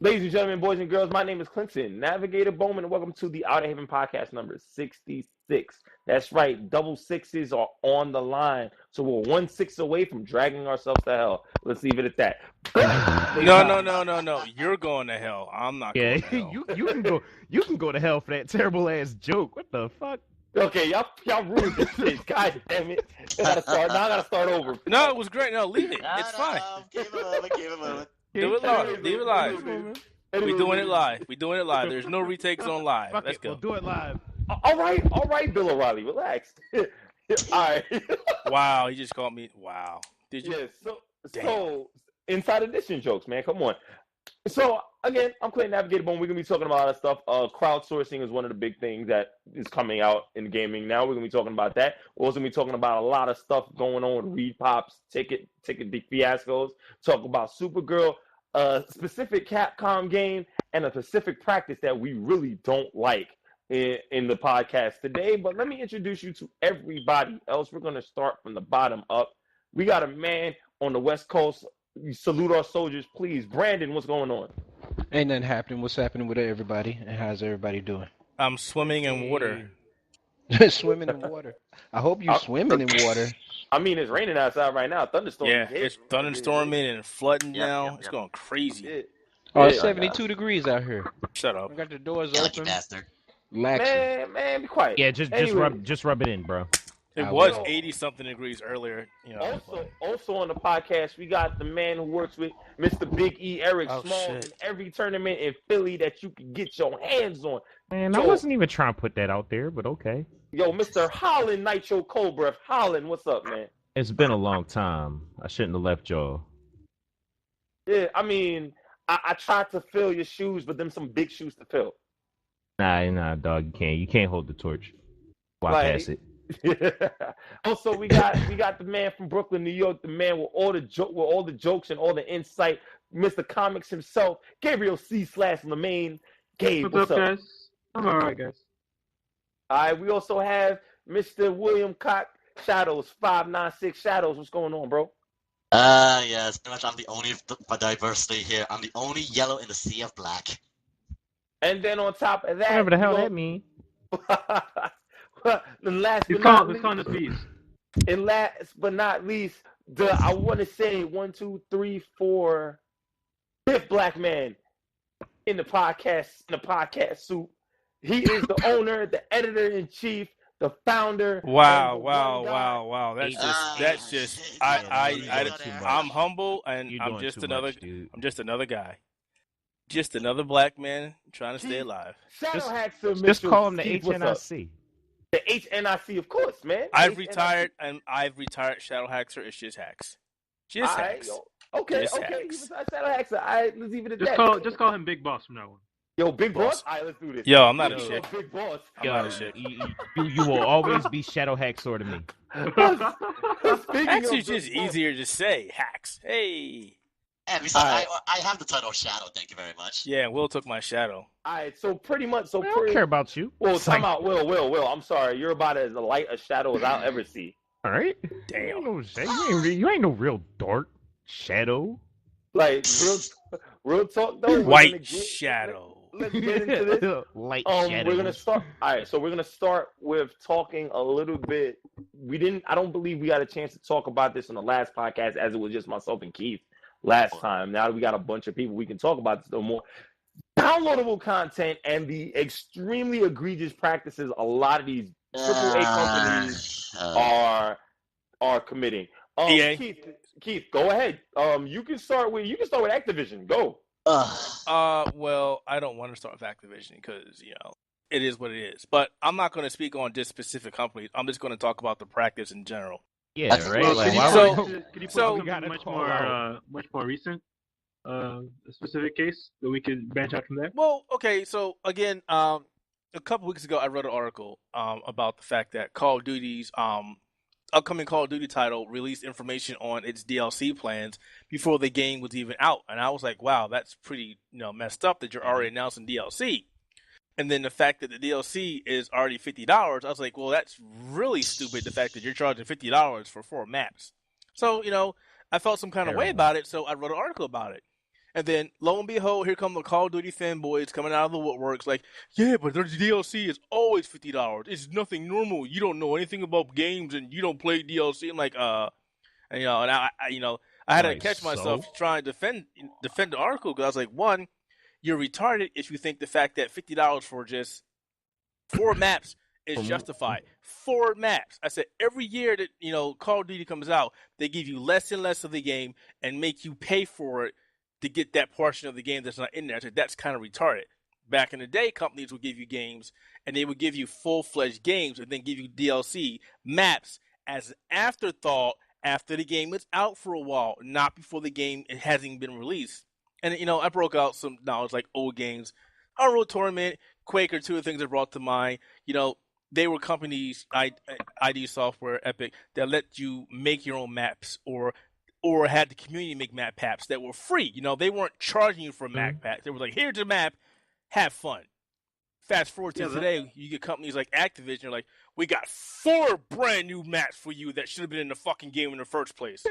Ladies and gentlemen, boys and girls, my name is Clinton, Navigator Bowman, and welcome to the Outerhaven Podcast number 66. That's right, double sixes are on the line. So we're 1 6 away from dragging ourselves to hell. Let's leave it at that. No. You're going to hell. I'm not going to hell. you can go to hell for that terrible ass joke. What the fuck? Okay, y'all ruined this shit. God damn it. Now I gotta start over. No, it was great. No, leave it. It's fine. Give him a moment. Do it live. Leave it live. We're doing it live. There's no retakes on live. Let's go. We'll do it live. All right, Bill O'Reilly, relax. All right. Wow, he just called me. Wow. Did you? Yeah, so Inside Edition jokes, man. Come on. So, again, I'm Clayton Navigator Bone. We're going to be talking about a lot of stuff. Crowdsourcing is one of the big things that is coming out in gaming now. We're going to be talking about that. We're also going to be talking about a lot of stuff going on with Reed Pops, ticket fiascos, talk about Supergirl, a specific Capcom game, and a specific practice that we really don't like in the podcast today. But let me introduce you to everybody else. We're going to start from the bottom up. We got a man on the West Coast. You salute our soldiers, please. Brandon, what's going on? Ain't nothing happening. What's happening with everybody? And how's everybody doing? I'm swimming in water. Swimming in water. I hope you're swimming in water. I mean, it's raining outside right now. Thunderstorm. Yeah, it's thunderstorming and flooding now. It's going crazy. It's 72 degrees out here. Shut up. I got the doors Lucky open. bastard. Relaxing. Man, be quiet. Yeah, just rub it in, bro. It was 80-something degrees earlier. You know. Also on the podcast, we got the man who works with Mr. Big E, Eric Small, in every tournament in Philly that you can get your hands on. Man, I wasn't even trying to put that out there, but okay. Yo, Mr. Holland, Nitro Cold Breath. Holland, what's up, man? It's been a long time. I shouldn't have left y'all. Yeah, I mean, I tried to fill your shoes, but them some big shoes to fill. Nah, dog, you can't hold the torch. Why pass it? Also, we got the man from Brooklyn, New York, the man with all the jokes and all the insight, Mr. Comics himself, Gabriel C/Lemaine. Gabe, what's up, guys? I'm all right, guys. All right, we also have Mr. William Cock, Shadowz 596. Shadowz, what's going on, bro? Yes, pretty much I'm the only diversity here. I'm the only yellow in the sea of black. And then on top of that, whatever the hell that means. And last He's but calling us bees. And last but not least, I want to say 1, 2, 3, 4, fifth black man in the podcast suit. He is the owner, the editor-in-chief, the founder. Wow. That's just. I'm humble and I'm just another guy. Just another black man trying to stay alive. Just call him the HNIC. The HNIC, of course, man. I've retired Shadow Haxer. It's just hacks. Just hacks. Okay. Shadow Haxer. All right, let's leave it at that. Just call him Big Boss from now on. Yo, Big Boss? All right, let's do this. Yo, I'm not a shit. Big Boss. I'm not a shit. You will always be Shadow Haxor to me. Hacks is just easier to say. Hacks. Hey. And besides, I have the title of Shadow, thank you very much. Yeah, Will took my shadow. All right, so pretty much. I don't care about you. Well, time out. Will. I'm sorry. You're about as light a shadow as I'll ever see. All right. Damn. You ain't no real dark shadow. Like, real talk, though. White shadow. Let's get into this. Light shadow. We're gonna start. All right, so we're gonna start with talking a little bit. I don't believe we got a chance to talk about this on the last podcast, as it was just myself and Keith last time. Now that we got a bunch of people, we can talk about this a little more. Downloadable content and the extremely egregious practices a lot of these AAA companies are committing. Keith, go ahead. You can start with Activision. Go. Well, I don't want to start with Activision because it is what it is. But I'm not going to speak on this specific company. I'm just going to talk about the practice in general. Yeah, right. Could you put something much more recent, a specific case that we could branch out from there? Well, okay. So again, a couple weeks ago, I wrote an article about the fact that Call of Duty's upcoming Call of Duty title released information on its DLC plans before the game was even out, and I was like, "Wow, that's pretty messed up that you're already announcing DLC." And then the fact that the DLC is already $50, I was like, well, that's really stupid, the fact that you're charging $50 for 4 maps. So, I felt some kind of way about it, so I wrote an article about it. And then, lo and behold, here come the Call of Duty fanboys coming out of the woodworks like, yeah, but their DLC is always $50. It's nothing normal. You don't know anything about games and you don't play DLC. I'm like, and, and I had to catch myself trying to defend the article because I was like, one, you're retarded if you think the fact that $50 for just 4 maps is justified. 4 maps. I said every year that Call of Duty comes out, they give you less and less of the game and make you pay for it to get that portion of the game that's not in there. I said that's kind of retarded. Back in the day, companies would give you games and they would give you full-fledged games and then give you DLC maps as an afterthought after the game is out for a while, not before the game hasn't been released. And I broke out some knowledge like old games, Unreal Tournament, Quake are 2 of the things I brought to mind. They were companies, ID Software, Epic, that let you make your own maps or had the community make map packs that were free. They weren't charging you for map packs. They were like, here's the map, have fun. Fast forward to today, you get companies like Activision, you're like, we got 4 brand new maps for you that should have been in the fucking game in the first place.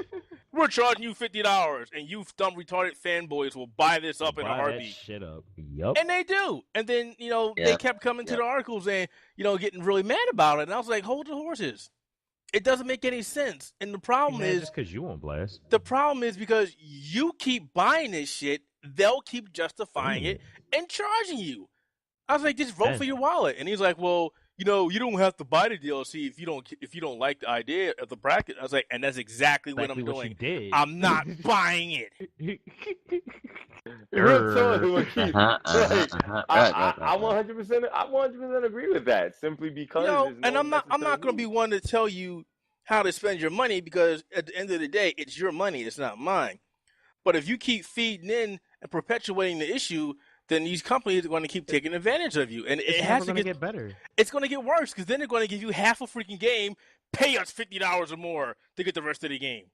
We're charging you $50, and you dumb retarded fanboys will buy this up in a heartbeat. That shit up. Yup. And they do. And then, they kept coming to the articles and, getting really mad about it. And I was like, hold the horses. It doesn't make any sense. And the problem is just because you won't blast. The problem is because you keep buying this shit, they'll keep justifying it and charging you. I was like, just vote for your wallet. And he's like, well, you don't have to buy the DLC if you don't like the idea of the bracket. I was like, and that's exactly what I'm doing. I'm not buying it. I 100% agree with that. Simply because, and I'm not going to be one to tell you how to spend your money because at the end of the day, it's your money. It's not mine. But if you keep feeding in and perpetuating the issue, then these companies are going to keep taking advantage of you. And it has to get better. It's going to get worse because then they're going to give you half a freaking game, pay us $50 or more to get the rest of the game.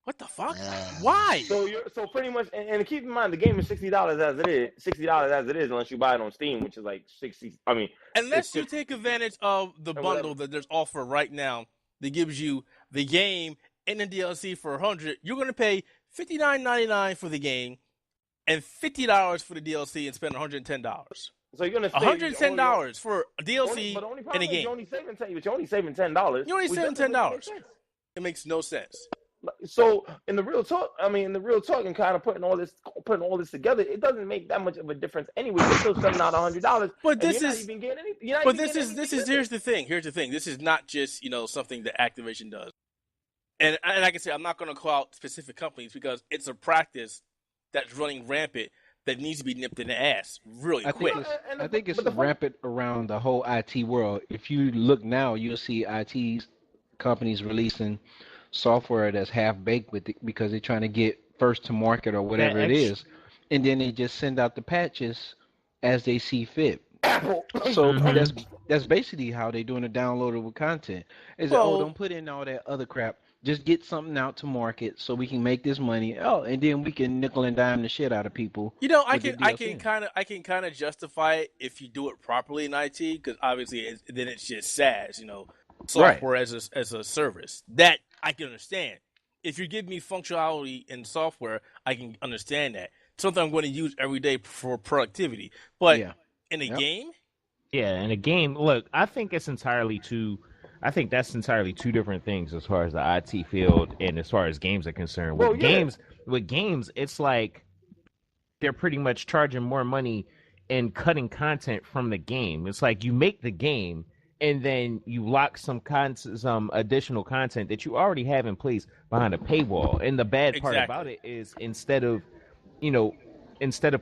What the fuck? Why? So pretty much, and keep in mind, the game is $60 as it is. $60 as it is, unless you buy it on Steam, which is like $60. I mean, unless you take advantage of the bundle that there's offer right now that gives you the game and the DLC for $100, you're going to pay $59.99 for the game and $50 for the DLC and spend $110. So you're gonna $110 for a DLC and a game. You're only saving $10. You're only saving $10. It makes no sense. So in the real talk, and kind of putting all this together, it doesn't make that much of a difference anyway. You're still spending out $100. But this is here's the thing. This is not just something that Activision does. And like I said, I'm not going to call out specific companies because it's a practice that's running rampant that needs to be nipped in the ass really quick. I think it's rampant around the whole IT world. If you look now, you'll see IT companies releasing software that's half-baked with it because they're trying to get first to market or whatever it is. And then they just send out the patches as they see fit. So that's basically how they're doing the downloadable content. Don't put in all that other crap. Just get something out to market so we can make this money. And then we can nickel and dime the shit out of people. I can kind of justify it if you do it properly in IT because obviously then it's just SaaS, software as a service. That I can understand. If you give me functionality in software, I can understand that. Something I'm going to use every day for productivity. But in a game? Yeah, in a game. Look, I think that's entirely two different things as far as the IT field and as far as games are concerned. With games, it's like they're pretty much charging more money and cutting content from the game. It's like you make the game and then you lock some additional content that you already have in place behind a paywall. And the bad part about it is instead of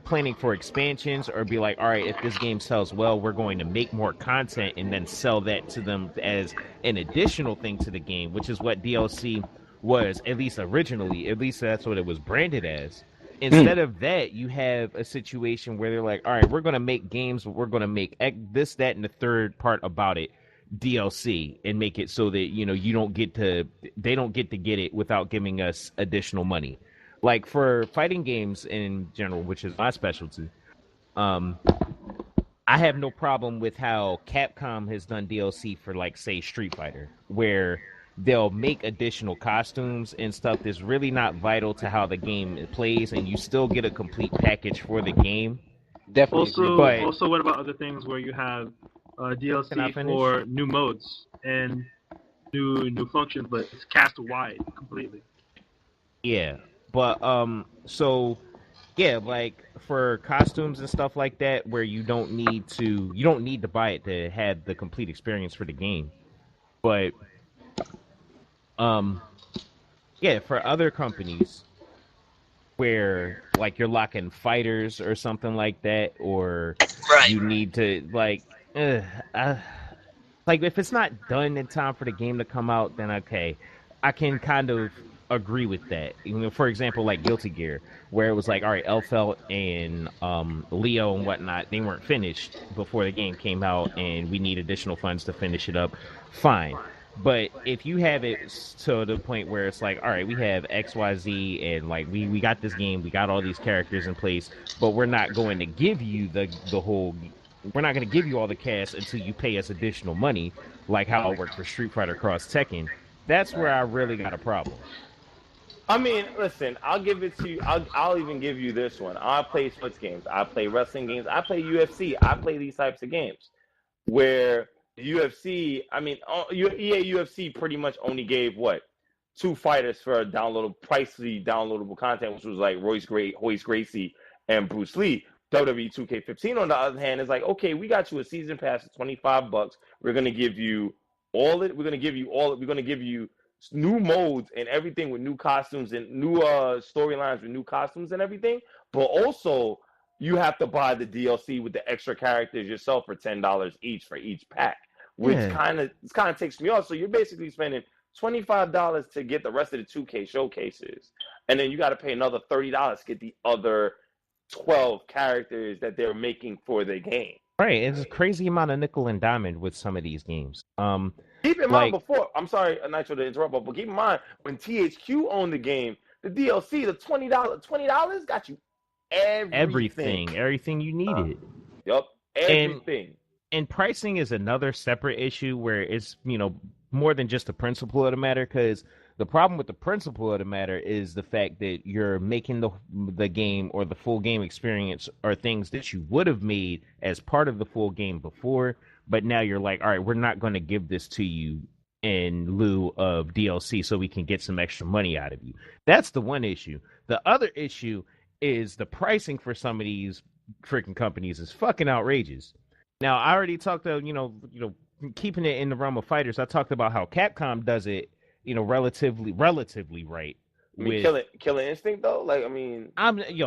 planning for expansions or be like, all right, if this game sells well, we're going to make more content and then sell that to them as an additional thing to the game, which is what DLC was, at least originally. At least that's what it was branded as. Instead of that, you have a situation where they're like, all right, we're going to make games, we're going to make this, that, and the third part about it DLC and make it so that, they don't get to get it without giving us additional money. Like for fighting games in general, which is my specialty, I have no problem with how Capcom has done DLC for, like, say, Street Fighter, where they'll make additional costumes and stuff that's really not vital to how the game plays, and you still get a complete package for the game. Definitely. Also, what about other things where you have DLC for new modes and new functions, but it's cast wide completely? Yeah, but so yeah, like for costumes and stuff like that, where you don't need to buy it to have the complete experience for the game. But yeah, for other companies where like you're locking fighters or something like that, or you need to like if it's not done in time for the game to come out, then okay, I can kind of agree with that. You know, for example, like Guilty Gear, where it was like, all right, Elfelt and Leo and whatnot, they weren't finished before the game came out, and we need additional funds to finish it up. Fine. But if you have it to the point where it's like, all right, we have XYZ and like we got this game, we got all these characters in place, but we're not going to give you we're not going to give you all the cast until you pay us additional money, like how it worked for Street Fighter Cross Tekken. That's where I really got a problem. I mean, listen, I'll give it to you. I'll even give you this one. I play sports games. I play wrestling games. I play UFC. I play these types of games where UFC, I mean, EA UFC pretty much only gave, 2 fighters for pricey downloadable content, which was like Royce Gracie and Bruce Lee. WWE 2K15, on the other hand, is like, okay, we got you a season pass of $25. We're going to give you we're going to give you new modes and everything with new costumes and new storylines with new costumes and everything. But also, you have to buy the DLC with the extra characters yourself for $10 each for each pack, which kind of takes me off. So you're basically spending $25 to get the rest of the 2K showcases, and then you got to pay another $30 to get the other 12 characters that they're making for the game. Right, it's a crazy amount of nickel and diamond with some of these games. Keep in mind I'm sorry, Nitro, to interrupt, but keep in mind when THQ owned the game, the DLC, the $20 got you everything you needed. Yep, everything. And pricing is another separate issue where it's, more than just the principle of the matter, because the problem with the principle of the matter is the fact that you're making the game or the full game experience are things that you would have made as part of the full game before, but now you're like, all right, we're not going to give this to you in lieu of DLC so we can get some extra money out of you. That's the one issue. The other issue is the pricing for some of these freaking companies is fucking outrageous. Now, I already talked to, keeping it in the realm of fighters, I talked about how Capcom does it, relatively right. Killer Instinct though,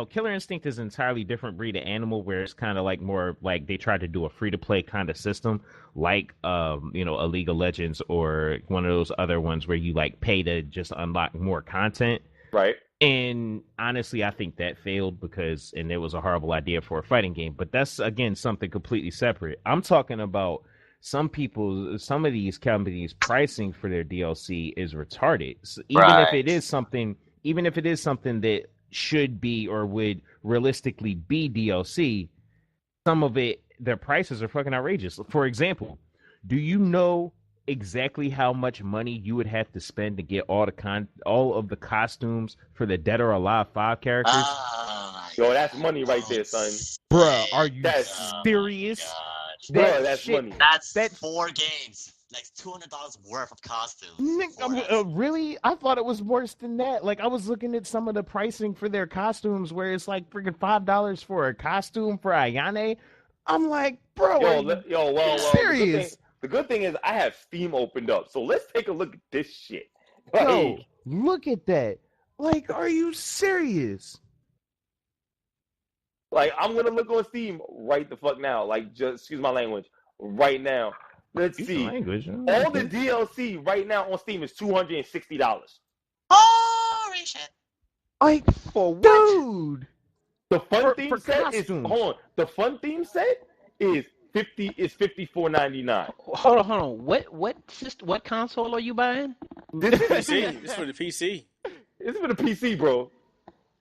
Killer Instinct is an entirely different breed of animal where it's kind of like more like they tried to do a free to play kind of system, like a League of Legends or one of those other ones where you like pay to just unlock more content. Right. And honestly, I think that failed because it was a horrible idea for a fighting game. But that's again something completely separate. I'm talking about some of these companies' pricing for their DLC is retarded. So even if it is something that should be or would realistically be DLC, some of it, their prices are fucking outrageous. For example, do you know exactly how much money you would have to spend to get all of the costumes for the Dead or Alive 5 characters? Yo, that's money right there, son. Bruh, are you serious? Bro, that's money. That's 4 games. Like $200 worth of costumes. Really? I thought it was worse than that. Like, I was looking at some of the pricing for their costumes where it's like freaking $5 for a costume for Ayane. I'm like, bro, serious? The good thing is I have Steam opened up, so let's take a look at this shit. Yo, look at that. Like, are you serious? Like, I'm going to look on Steam right the fuck now. Like, just, excuse my language, right now. Let's see. All the DLC right now on Steam is $260. Holy shit. Like, for what? Dude. The fun theme set is, hold on. The fun theme set is $54.99. Hold on. What console are you buying? This is PC. This is for the PC. This is for the PC, bro.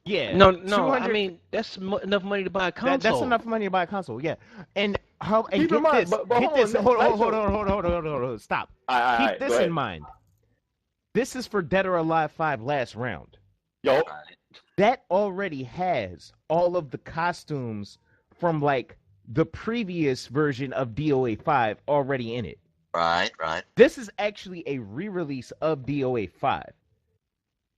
Yeah. No. I mean, that's enough money to buy a console. That's enough money to buy a console. Yeah. And how? And keep in mind, but hold on. Hold on. Stop. Keep this in mind. This is for Dead or Alive 5 Last Round. Yo, That already has all of the costumes from like the previous version of DOA 5 already in it. Right. This is actually a re-release of DOA 5.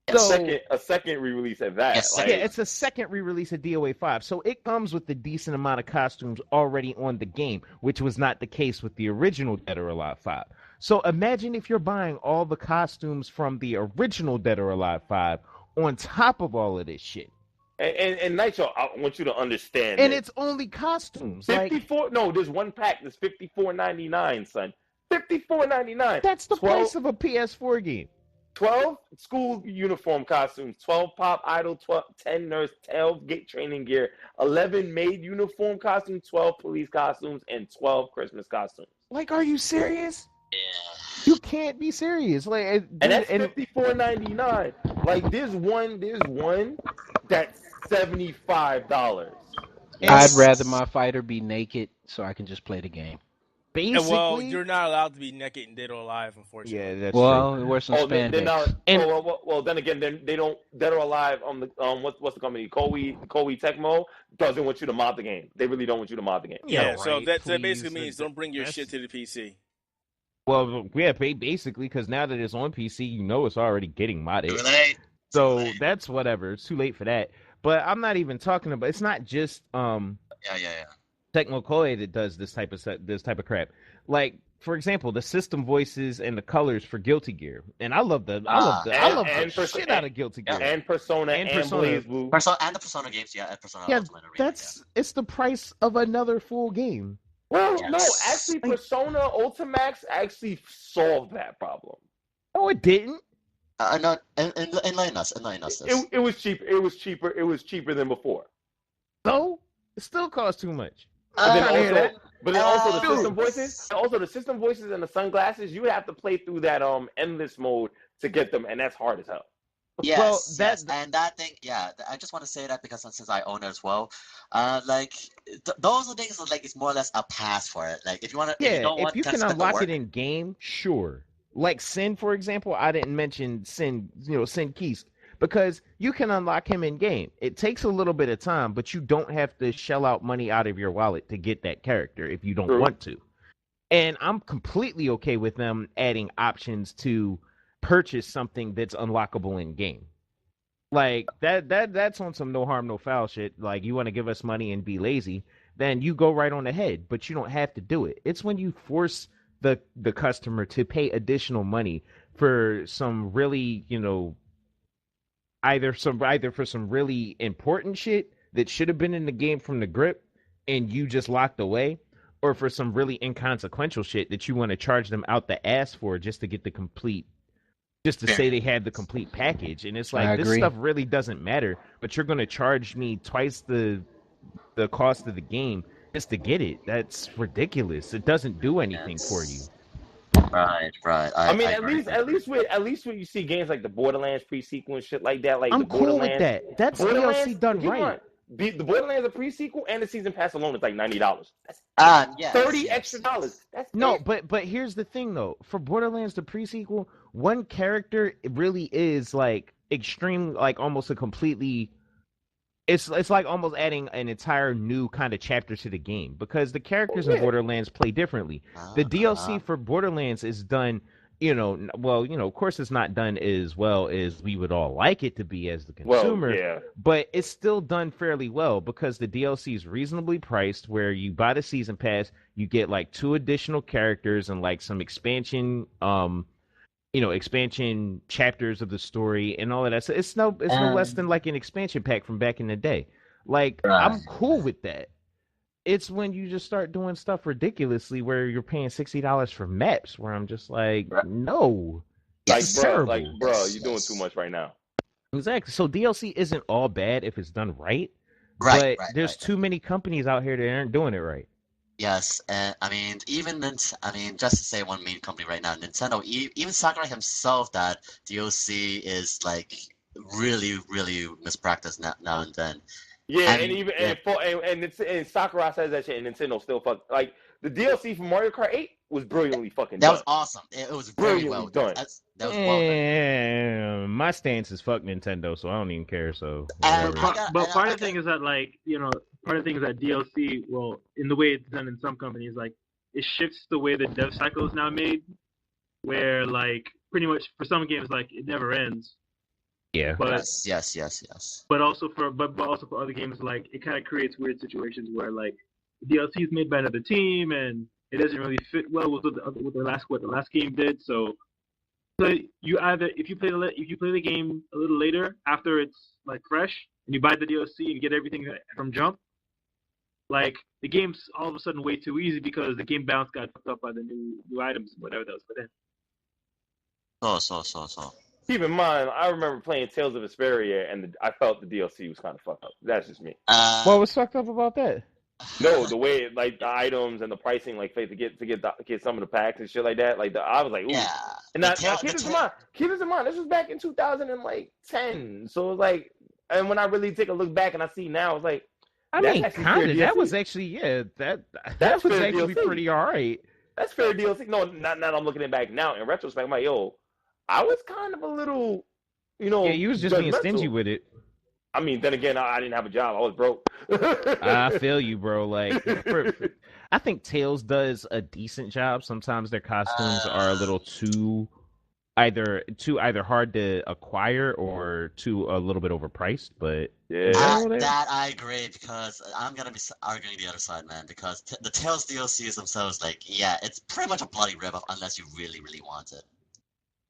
a second re-release of that. Yes, like, Yeah, it's a second re-release of DOA 5. So it comes with a decent amount of costumes already on the game, which was not the case with the original Dead or Alive 5. So imagine if you're buying all the costumes from the original Dead or Alive 5 on top of all of this shit. and Nitro, I want you to understand. And this. it's only costumes. 54. No, there's one pack that's $54.99, son. $54.99. That's the 12 price of a PS4 game. 12 school uniform costumes, 12 pop idol, 10 nurse, 12 gate training gear, 11 maid uniform costumes, 12 police costumes, and 12 Christmas costumes. Like, are you serious? Yeah. You can't be serious. Like, And that's $54.99. Like there's one that's $75. I'd rather my fighter be naked so I can just play the game. Basically, Well, you're not allowed to be naked and Dead or Alive, unfortunately. yeah, that's Well, true. it wears some Oh, they're spandex. not. And- well, then again, they don't. Dead or Alive on the what's the company? Koei Tecmo doesn't want you to mod the game. They really don't want you to mod the game. Yeah, Yeah, so right, that please. basically means don't bring your That's- shit to the PC. Well, yeah, basically, because now that it's on PC, you know it's already getting modded. Too late. So that's whatever. It's too late for that. But I'm not even talking about. It's not just Yeah. Tecmo Koei that does this type of crap. Like, for example, the system voices and the colors for Guilty Gear, and I love the shit out of Guilty Gear. And Persona And and Persona. BlazBlue. And the Persona games, and Persona Yeah, Ultimate Arena, it's the price of another full game. Well, Yes. no, actually, Persona Ultimax actually solved that problem. No, it didn't. No, enlighten us. It was cheap. It was cheaper. It was cheaper than before. So it still costs too much. But then trying to hear also, that. but then also the Dude. system voices. Also the system voices and the sunglasses. You have to play through that endless mode to get them, and that's hard as hell. Yes, Well, yes, and that thing, I just want to say that because since I own it as well, those are things like it's more or less a pass for it. Like if you want to, Yeah, don't if want you to can spend the unlock work, it in game, sure. Like Sin, for example, I didn't mention Sin, Sin Keist, because you can unlock him in game. It takes a little bit of time, but you don't have to shell out money out of your wallet to get that character if you don't True. want to. And I'm completely okay with them adding options to purchase something that's unlockable in game. Like that's on some no harm, no foul shit. Like you want to give us money and be lazy, then you go right on ahead, but you don't have to do it. It's when you force the customer to pay additional money for some really, either for some really important shit that should have been in the game from the grip and you just locked away, or for some really inconsequential shit that you want to charge them out the ass for just to get the complete, just to say they had the complete package. And it's like, this stuff really doesn't matter, but you're going to charge me twice the cost of the game just to get it. That's ridiculous. It doesn't do anything for you. Right. I mean, at least when you see games like the Borderlands pre-sequel and shit like that, like I'm the cool Borderlands, with that. That's Borderlands, DLC done come right. on. The Borderlands, a pre-sequel and the season pass alone is like $90. That's yes, $30 extra. That's No, it. but here's the thing though. For Borderlands the pre-sequel, one character really is like extreme, like almost a completely. It's like almost adding an entire new kind of chapter to the game, because the characters in Borderlands play differently. The DLC for Borderlands is done, of course it's not done as well as we would all like it to be as the consumer, but it's still done fairly well because the DLC is reasonably priced, where you buy the season pass, you get like 2 additional characters and like some expansion, expansion chapters of the story and all of that. So it's no less than like an expansion pack from back in the day. Like, I'm cool with that. It's when you just start doing stuff ridiculously where you're paying $60 for maps, where I'm just like, no. Bro, you're doing too much right now. Exactly. So DLC isn't all bad if it's done right. Right. But there's too many companies out here that aren't doing it right. Yes, just to say one main company right now, Nintendo, even Sakurai himself, that DLC is like really, really mispracticed now and then. Yeah, and Sakurai says that shit, and Nintendo still fuck. Like the DLC for Mario Kart 8 was brilliantly fucking That done. was awesome. It was very well done. That was well done. My stance is fuck Nintendo, so I don't even care. So, But part of the thing is that, like, you know, part of the thing is that DLC, well, in the way it's done in some companies, like, it shifts the way the dev cycle is now made, where, like, pretty much for some games, like, it never ends. Yeah. But, Yes. But also for other games, like, it kind of creates weird situations where, like, DLC is made by another team and it doesn't really fit well with what the last game did. So you either if you play the game a little later after it's like fresh and you buy the DLC and get everything from jump, like the game's all of a sudden way too easy because the game balance got fucked up by the new items, whatever that was put in. So. Keep in mind, I remember playing Tales of Vesperia, and I felt the DLC was kind of fucked up. That's just me. What was fucked up about that? No, the way like the items and the pricing, like to get some of the packs and shit like that. Like I was like, ooh. Yeah. And now keep this in mind. This was back in 2010. So it's like, and when I really take a look back and I see now, it's like, I mean, kind of. That was actually that was actually DLC. Pretty alright. That's fair DLC. No, not I'm looking at it back now. In retrospect, I'm like, yo, I was kind of a little, you know. Yeah, you was just being stingy with it. I mean, then again, I didn't have a job. I was broke. I feel you, bro. Like, I think Tales does a decent job. Sometimes their costumes are a little too either hard to acquire or too a little bit overpriced. But yeah, that I agree because I'm gonna be arguing the other side, man. Because the Tales DLCs themselves, like, yeah, it's pretty much a bloody ripoff unless you really, really want it.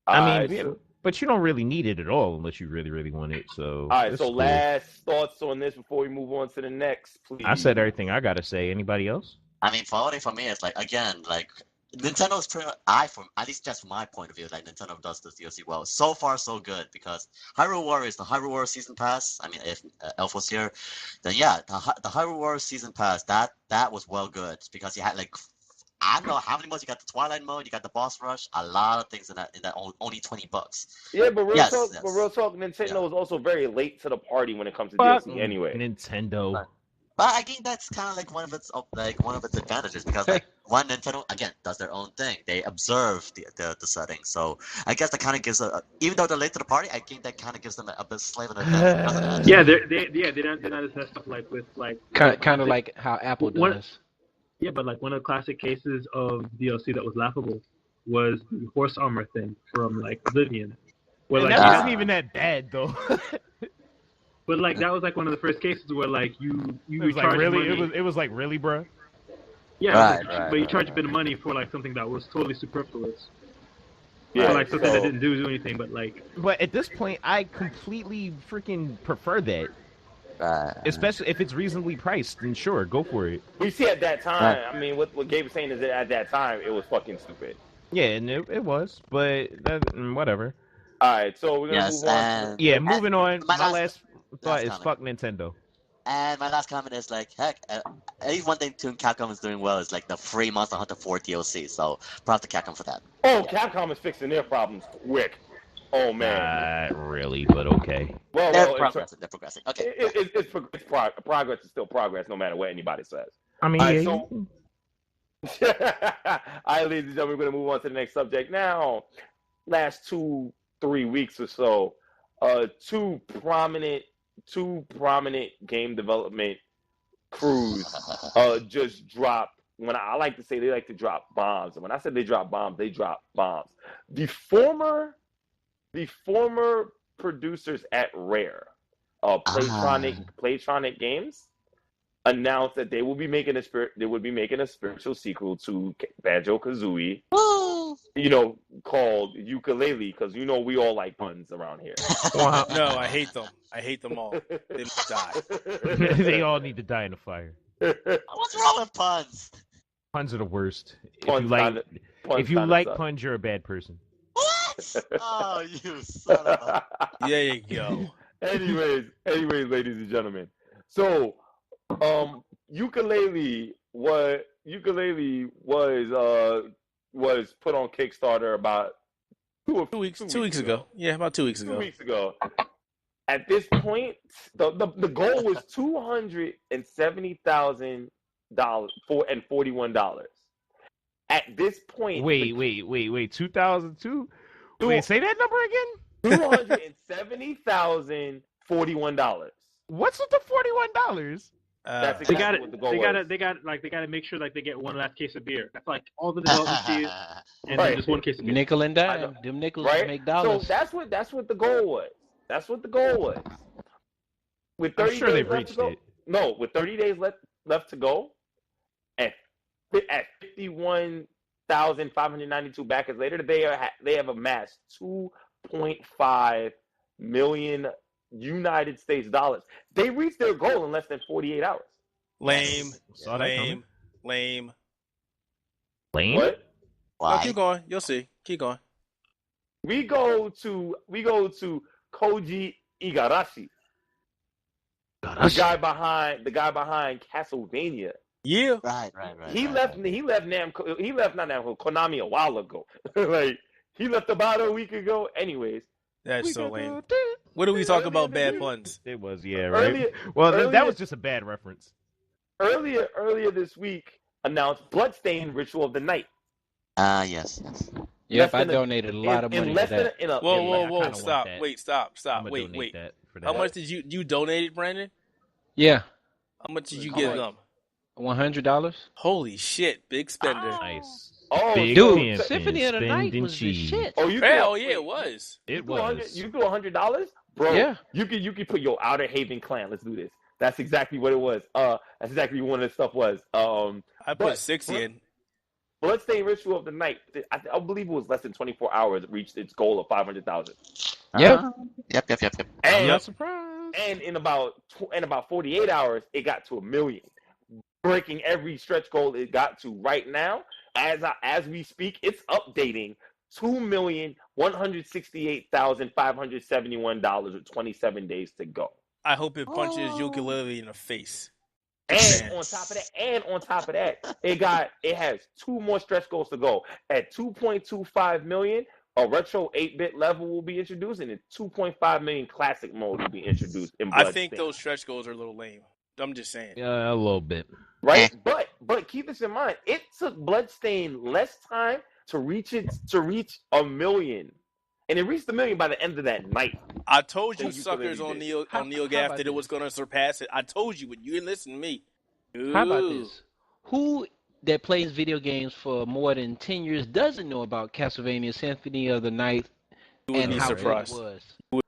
I mean, but you don't really need it at all unless you really, really want it. So, all right. So, last thoughts on this before we move on to the next, please. I said everything I gotta say. Anybody else? I mean, for me, it's like again, like Nintendo is pretty much, at least just from my point of view, like Nintendo does this DLC well. So far, so good because Hyrule Warriors, the Hyrule Warriors Season Pass. I mean, if Elf was here, then yeah, the Hyrule Warriors Season Pass that was well good because you had like. I don't know how many modes you got. The Twilight mode, you got the boss rush, a lot of things in that only $20. Yeah, but real talk, Nintendo is also very late to the party when it comes to DLC anyway. Nintendo. But I think that's kind of like one of its advantages because like one Nintendo again does their own thing. They observe the settings, so I guess that kind of gives even though they're late to the party, I think that kind of gives them a bit slave of an advantage. Yeah, they're not as messed up like with like kind of like how Apple does. Yeah, but like one of the classic cases of DLC that was laughable was the horse armor thing from like Oblivion. Where, like, that wasn't even that bad though. But like that was like one of the first cases where like you was charge like really money. it was like really, bro. Yeah, but you charge a bit of money for like something that was totally superfluous. Yeah, like something that didn't do anything, but like. But at this point, I completely freaking prefer that. Especially if it's reasonably priced, then sure, go for it. We see at that time, I mean, what Gabe was saying is that at that time, it was fucking stupid. Yeah, and it was, but whatever. All right, so we're going to move on. Yeah, moving on. My last thought is fuck Nintendo. And my last comment is like, heck, at least one thing Capcom is doing well is like the free Monster Hunter 4 DLC, so props to Capcom for that. Oh, yeah. Capcom is fixing their problems quick. Oh, man. Not really, but okay. Well, they're progressing. Okay. Progress is still progress, no matter what anybody says. I mean, right, all right, ladies and gentlemen, we're going to move on to the next subject now. Last 2-3 weeks or so, two prominent game development crews just dropped. When I like to say they like to drop bombs, and when I said they drop bombs, they drop bombs. The former producers at Rare, Playtronic Games, announced that they will be making a spiritual sequel to Banjo-Kazooie, called Yooka-Laylee, because we all like puns around here. No, I hate them. I hate them all. They must die. They all need to die in a fire. What's wrong with puns? Puns are the worst. If you like puns, you're a bad person. What? Oh, you son of a... There you go. Anyways, ladies and gentlemen. So, Yooka-Laylee was put on Kickstarter about two weeks ago. Yeah, about 2 weeks ago. 2 weeks ago. At this point, the goal was $270,000 and $41. at this point. Wait. 2002. Wait, say that number again. $270,041. What's with the $41? That's They exactly got what the it. goal They got was. to. They got like they got to make sure like they get one last case of beer. That's like all the development fees, and Right. then just one case of beer. Nickel and I know. dime. Them nickels Right? make So dollars. that's what the goal was. That's what the goal was. With I'm 30 sure days they've left to reached go, it. No, with 30 days left to go, at 51,592 backers later, they have amassed 2.5 million United States dollars. They reached their goal in less than 48 hours. Lame. Saw that coming. Lame. Lame? What? No, Why? keep going. You'll see. Keep going. We go to Koji Igarashi, the guy behind Castlevania. Yeah. Right. He left not Namco, Konami a while ago. Like he left about a week ago. Anyways, That's so lame. What do we talk about? Bad puns. It was, yeah, right. Earlier- Well, earlier- that was just a bad reference. earlier this week announced Bloodstained Ritual of the Night. Yes. Yep, less I than a- donated a lot of in money less for than that. Whoa, I whoa, kinda want stop. that. Wait, stop. I'ma Wait. donate that for that. How much did you donated, Brandon? Yeah, How much did you How give much? them? $100. Holy shit, big spender. Nice. Oh, Big Dude, pimpin', Symphony of the Night spending was the cheese. shit. Oh, you Hell threw- yeah, it was. It You threw 100 was. You threw $100, bro. Yeah. You could put your Outerhaven clan. Let's do this. That's exactly what it was. That's exactly what the stuff was. I put But- 60 in. Bloodstained Ritual of the Night. I believe it was less than 24 hours. It reached its goal of 500,000. Yeah. Yep. I'm And not surprised. and in about 48 hours, it got to 1 million, breaking every stretch goal it got to right now. As we speak, it's updating $2,168,571 with 27 days to go. I hope it punches ukulele in the face. And Man. on top of that, it has 2 more stretch goals to go. At 2.25 million, a retro 8-bit level will be introduced, and a 2.5 million classic mode will be introduced in I think Bloodstained. those stretch goals are a little lame. I'm just saying. A little bit. Right? But keep this in mind. It took Bloodstained less time to reach 1 million. And it reached 1 million by the end of that night. I told you Thank you suckers for on that. Neil How Gaff about that it was this? going to surpass it. I told you, but you didn't listen to me. How about Ooh. this? Who that plays video games for more than 10 years doesn't know about Castlevania Symphony of the Night You would and be how surprised. good it was?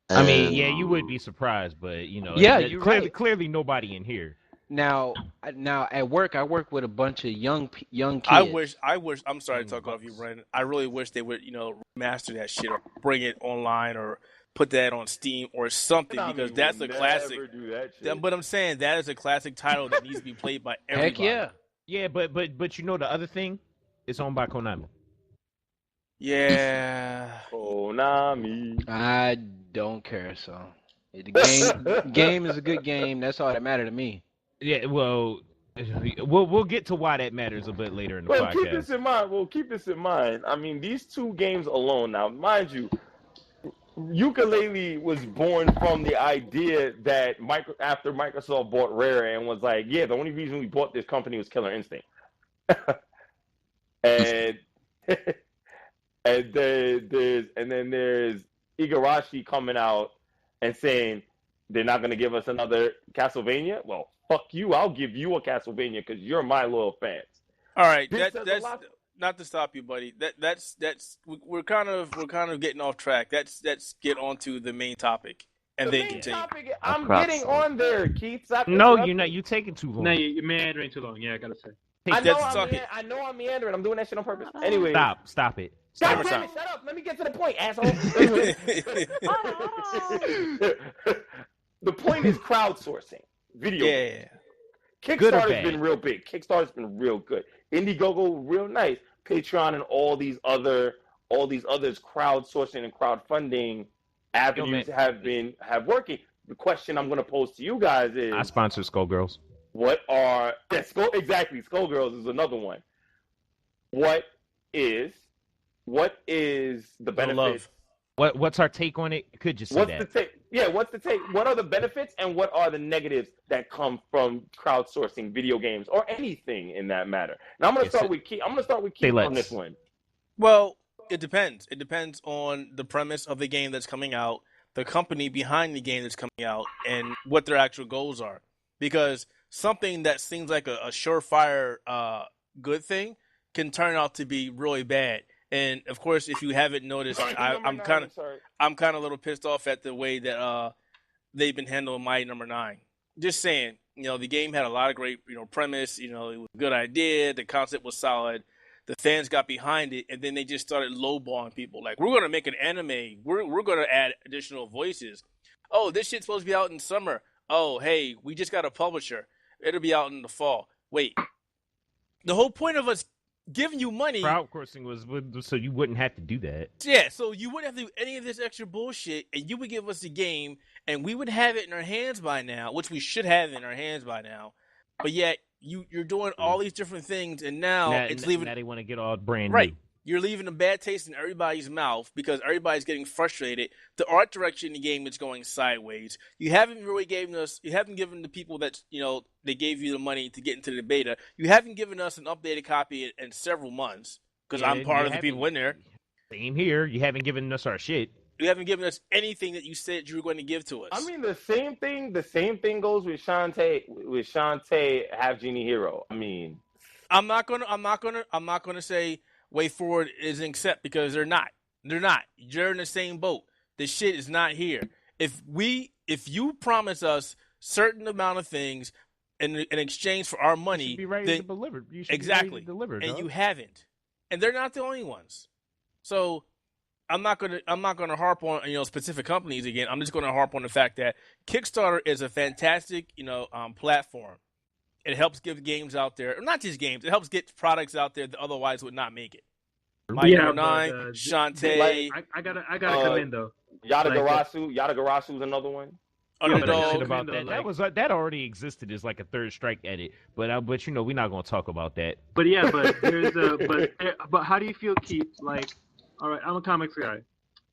I mean, yeah, you would be surprised, but Yeah, you're right. clearly nobody in here. Now at work, I work with a bunch of young kids. I wish. I'm sorry to talk off you, Brandon. I really wish they would, master that shit or bring it online or put that on Steam or something because that's a classic. But I'm saying that is a classic title that needs to be played by everybody. Heck yeah. Yeah, but the other thing, it's owned by Konami. Yeah. Konami. I don't care. So the game is a good game. That's all that matters to me. Yeah, well, we'll get to why that matters a bit later in the Well, podcast. keep this in mind. I mean, these 2 games alone. Now, mind you, Ukulele was born from the idea that after Microsoft bought Rare and was like, yeah, the only reason we bought this company was Killer Instinct. and then there's Igarashi coming out and saying they're not going to give us another Castlevania. Well, fuck you. I'll give you a Castlevania because you're my loyal fans. All right. This says a That's lot. not to stop you, buddy. That's we're kind of getting off track. Let's get on to the main topic and The then main continue. topic, I'm crap. getting on there, Keith. Stop No, interrupting. you're not. You're taking too long. No, you're meandering too long. Yeah, I gotta say. Take I that- know I'm meandering. I'm doing that shit on purpose. Anyway, Stop it. God Stop. damn it, shut up. Let me get to the point, asshole. Anyway. The point is crowdsourcing video. Yeah. Good or Kickstarter's bad? been real big. Kickstarter's been real good. Indiegogo, real nice. Patreon and all these others crowdsourcing and crowdfunding avenues have working. The question I'm going to pose to you guys is, I sponsor Skullgirls. Skullgirls is another one. What is the benefit? love. What's our take on it? Could just say What's that. the take? Yeah, what's the take? What are the benefits and what are the negatives that come from crowdsourcing video games or anything in that matter? Now I'm gonna start with Keith. On this one. Well, it depends. It depends on the premise of the game that's coming out, the company behind the game that's coming out, and what their actual goals are. Because something that seems like a surefire good thing can turn out to be really bad. And of course, if you haven't noticed, I'm kind of a little pissed off at the way that they've been handling Mighty Number 9. Just saying, the game had a lot of great, premise. It was a good idea. The concept was solid. The fans got behind it, and then they just started lowballing people. Like, we're going to make an anime. We're going to add additional voices. Oh, this shit's supposed to be out in summer. Oh, hey, we just got a publisher. It'll be out in the fall. Wait. The whole point of us giving you money... Crowdsourcing was so you wouldn't have to do that. Yeah, so you wouldn't have to do any of this extra bullshit, and you would give us the game, and we would have it in our hands by now, which we should have in our hands by now. But yet... You're doing all these different things, and now it's leaving. Now they want to get all brand right. new. You're leaving a bad taste in everybody's mouth because everybody's getting frustrated. The art direction in the game is going sideways. You haven't really given the people that they gave you the money to get into the beta. You haven't given us an updated copy in several months because I'm part of the people in there. Same here. You haven't given us our shit. You haven't given us anything that you said you were going to give to us. I mean, the same thing goes with Shantae Half Genie Hero. I mean, I'm not gonna say Way Forward is an accept because they're not. You're in the same boat. The shit is not here. If you promise us certain amount of things in exchange for our money, you should be ready to deliver. You should exactly be ready to deliver, and dog. You haven't, and they're not the only ones. So. I'm not gonna harp on specific companies again. I'm just gonna harp on the fact that Kickstarter is a fantastic platform. It helps give games out there, not just games. It helps get products out there that otherwise would not make it. Mighty Number 9, Shantae. I gotta come in though. Yatagarasu is another one. Underdog. About that. That already existed as like a third strike edit, but we're not gonna talk about that. But yeah, but but how do you feel, Keith? Like. All right, I'm a comics guy,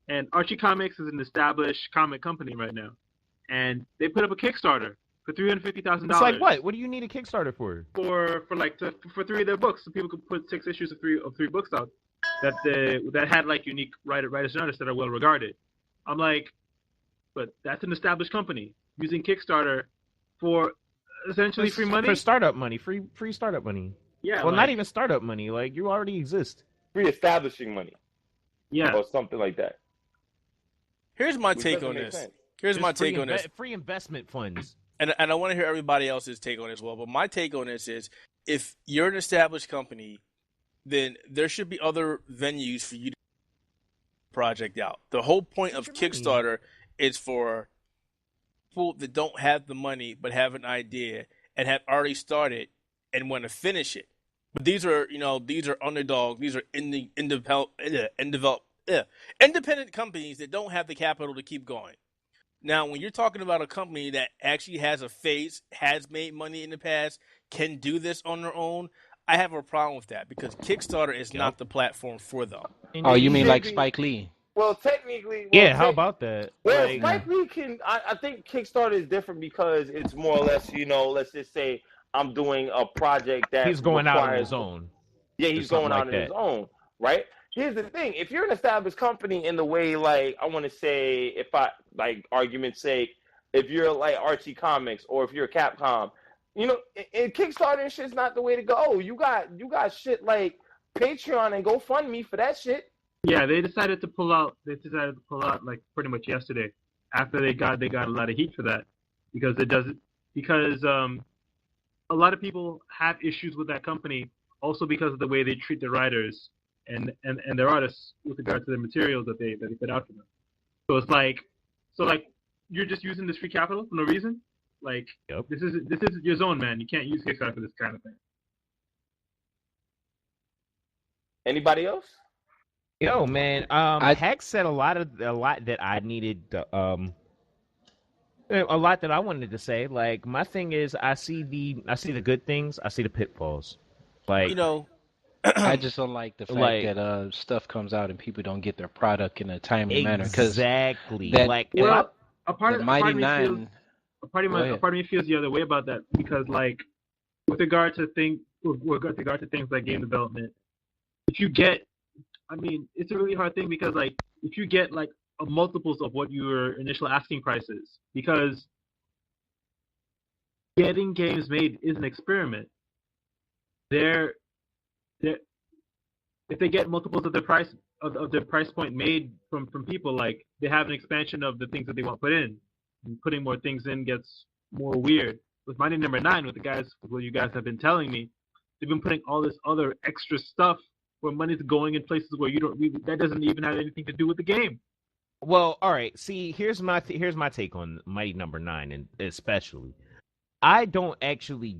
and Archie Comics is an established comic company right now, and they put up a Kickstarter for $350,000. It's like what? What do you need a Kickstarter for? For 3 of their books, so people could put 6 issues of three books out that had like unique writers and artists that are well regarded. I'm like, but that's an established company using Kickstarter for essentially free money for startup money, free startup money. Yeah, well, not even startup money. Like you already exist. Free establishing money. Yeah, or something like that. Here's my take on this. Free investment funds. And I want to hear everybody else's take on it as well. But my take on this is, if you're an established company, then there should be other venues for you to project out. The whole point of Kickstarter is for people that don't have the money but have an idea and have already started and want to finish it. But these are underdogs. These are independent companies that don't have the capital to keep going. Now, when you're talking about a company that actually has a face, has made money in the past, can do this on their own, I have a problem with that because Kickstarter is not the platform for them. Oh, you mean like Spike Lee? Well, technically... how about that? Well, Spike Lee can... I think Kickstarter is different because it's more or less, let's just say... I'm doing a project that he's going out on his own. Yeah, he's going out on his own, right? Here's the thing. If you're an established company in the way, like, I want to say, if I, like, argument's sake, if you're like Archie Comics or if you're Capcom, in Kickstarter and shit's not the way to go. You got shit like Patreon and GoFundMe for that shit. Yeah, they decided to pull out like pretty much yesterday after they got a lot of heat for that because a lot of people have issues with that company also because of the way they treat the writers and their artists with regard to the materials that they put out for them. So it's like you're just using this free capital for no reason. Like this is your zone, man. You can't use Kickstarter for this kind of thing. Anybody else? Yo, man. Hex said a lot that I needed. A lot that I wanted to say. Like my thing is, I see the good things. I see the pitfalls. Like I just don't like the fact that stuff comes out and people don't get their product in a timely manner. Exactly. a part The of Mighty me feels Nine. a part of me feels the other way about that because like with regard to things like game development, if you get, I mean, it's a really hard thing because like if you get like multiples of what your initial asking price is, because getting games made is an experiment. If they get multiples of the price of the price point made from people, like they have an expansion of the things that they want put in. And putting more things in gets more weird. With Mighty Number 9, with what you guys have been telling me, they've been putting all this other extra stuff where money's going in places where that doesn't even have anything to do with the game. Well, all right. See, here's my take on Mighty Number 9, and especially, I don't actually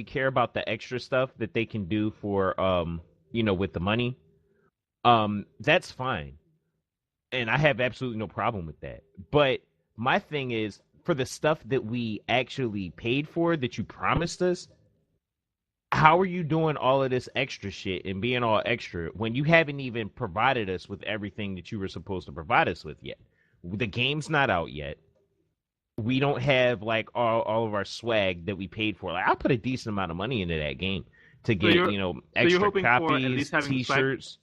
care about the extra stuff that they can do for with the money. That's fine, and I have absolutely no problem with that. But my thing is, for the stuff that we actually paid for, that you promised us, how are you doing all of this extra shit and being all extra when you haven't even provided us with everything that you were supposed to provide us with yet? The game's not out yet. We don't have like all of our swag that we paid for. Like, I put a decent amount of money into that game to get extra copies, T-shirts.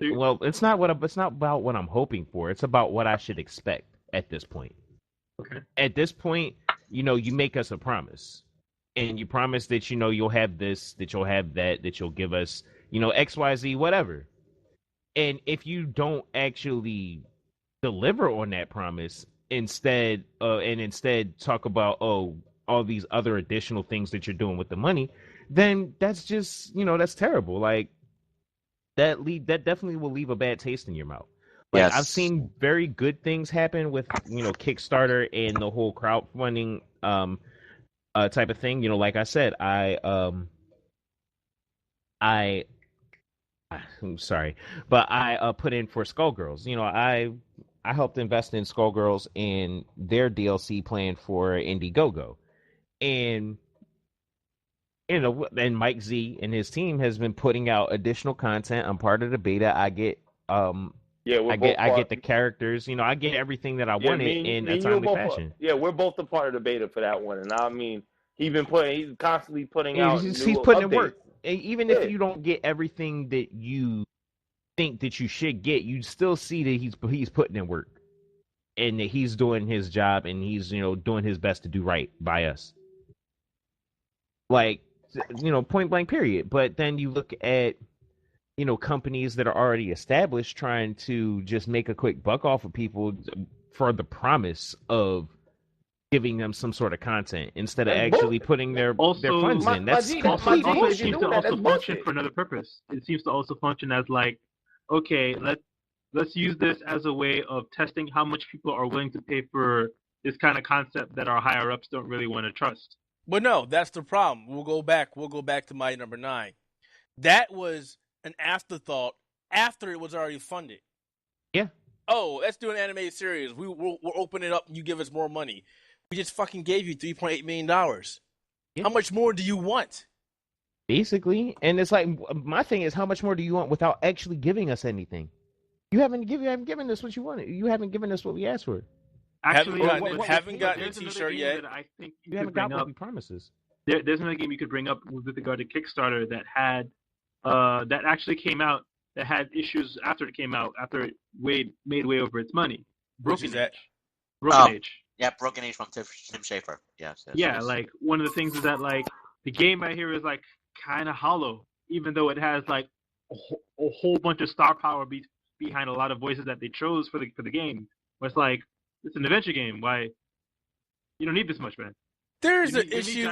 Well, it's not about what I'm hoping for. It's about what I should expect at this point. Okay. At this point, you make us a promise, and you promise that you'll have this, that you'll have that you'll give us X, Y, Z, whatever. And if you don't actually deliver on that promise, instead talk about all these other additional things that you're doing with the money, then that's just that's terrible. Like that definitely will leave a bad taste in your mouth. Like, Yes. I've seen very good things happen with Kickstarter and the whole crowdfunding type of thing. Like I said, I'm sorry, but I put in for Skullgirls. I helped invest in Skullgirls and their DLC plan for Indiegogo. And and Mike Z and his team has been putting out additional content. I'm part of the beta. I get I get the characters, I get everything that I wanted in a timely fashion. We're both a part of the beta for that one. And I mean, he's constantly putting out he's new putting updates. in work. Even if you don't get everything that you think that you should get, you still see that he's putting in work, and that he's doing his job, and he's doing his best to do right by us. Like, point blank period. But then you look at companies that are already established trying to just make a quick buck off of people for the promise of giving them some sort of content instead of actually putting their funds in. That's complete bullshit. It seems to also function for another purpose. It seems to also function as like, okay, let's use this as a way of testing how much people are willing to pay for this kind of concept that our higher ups don't really want to trust. But no, that's the problem. We'll go back to Mighty Number 9. That was an afterthought after it was already funded. Yeah. Oh, let's do an animated series. We'll open it up and you give us more money. We just fucking gave you $3.8 million. Yeah. How much more do you want? Basically. And it's like, my thing is, how much more do you want without actually giving us anything? You haven't given us what you wanted. You haven't given us what we asked for. Actually, haven't gotten a T-shirt yet. I think you haven't got what we promised us. There's another game you could bring up with regard to Kickstarter that had that actually came out, that had issues after it came out, after it made way over its money. Broken Age. Broken Age. Yeah, Broken Age from Tim Schafer. Yes. Yeah, like one of the things is that like the game right here is like kind of hollow, even though it has like a whole bunch of star power behind a lot of voices that they chose for the game. But it's like, it's an adventure game. Why? You don't need this much, man. There's an issue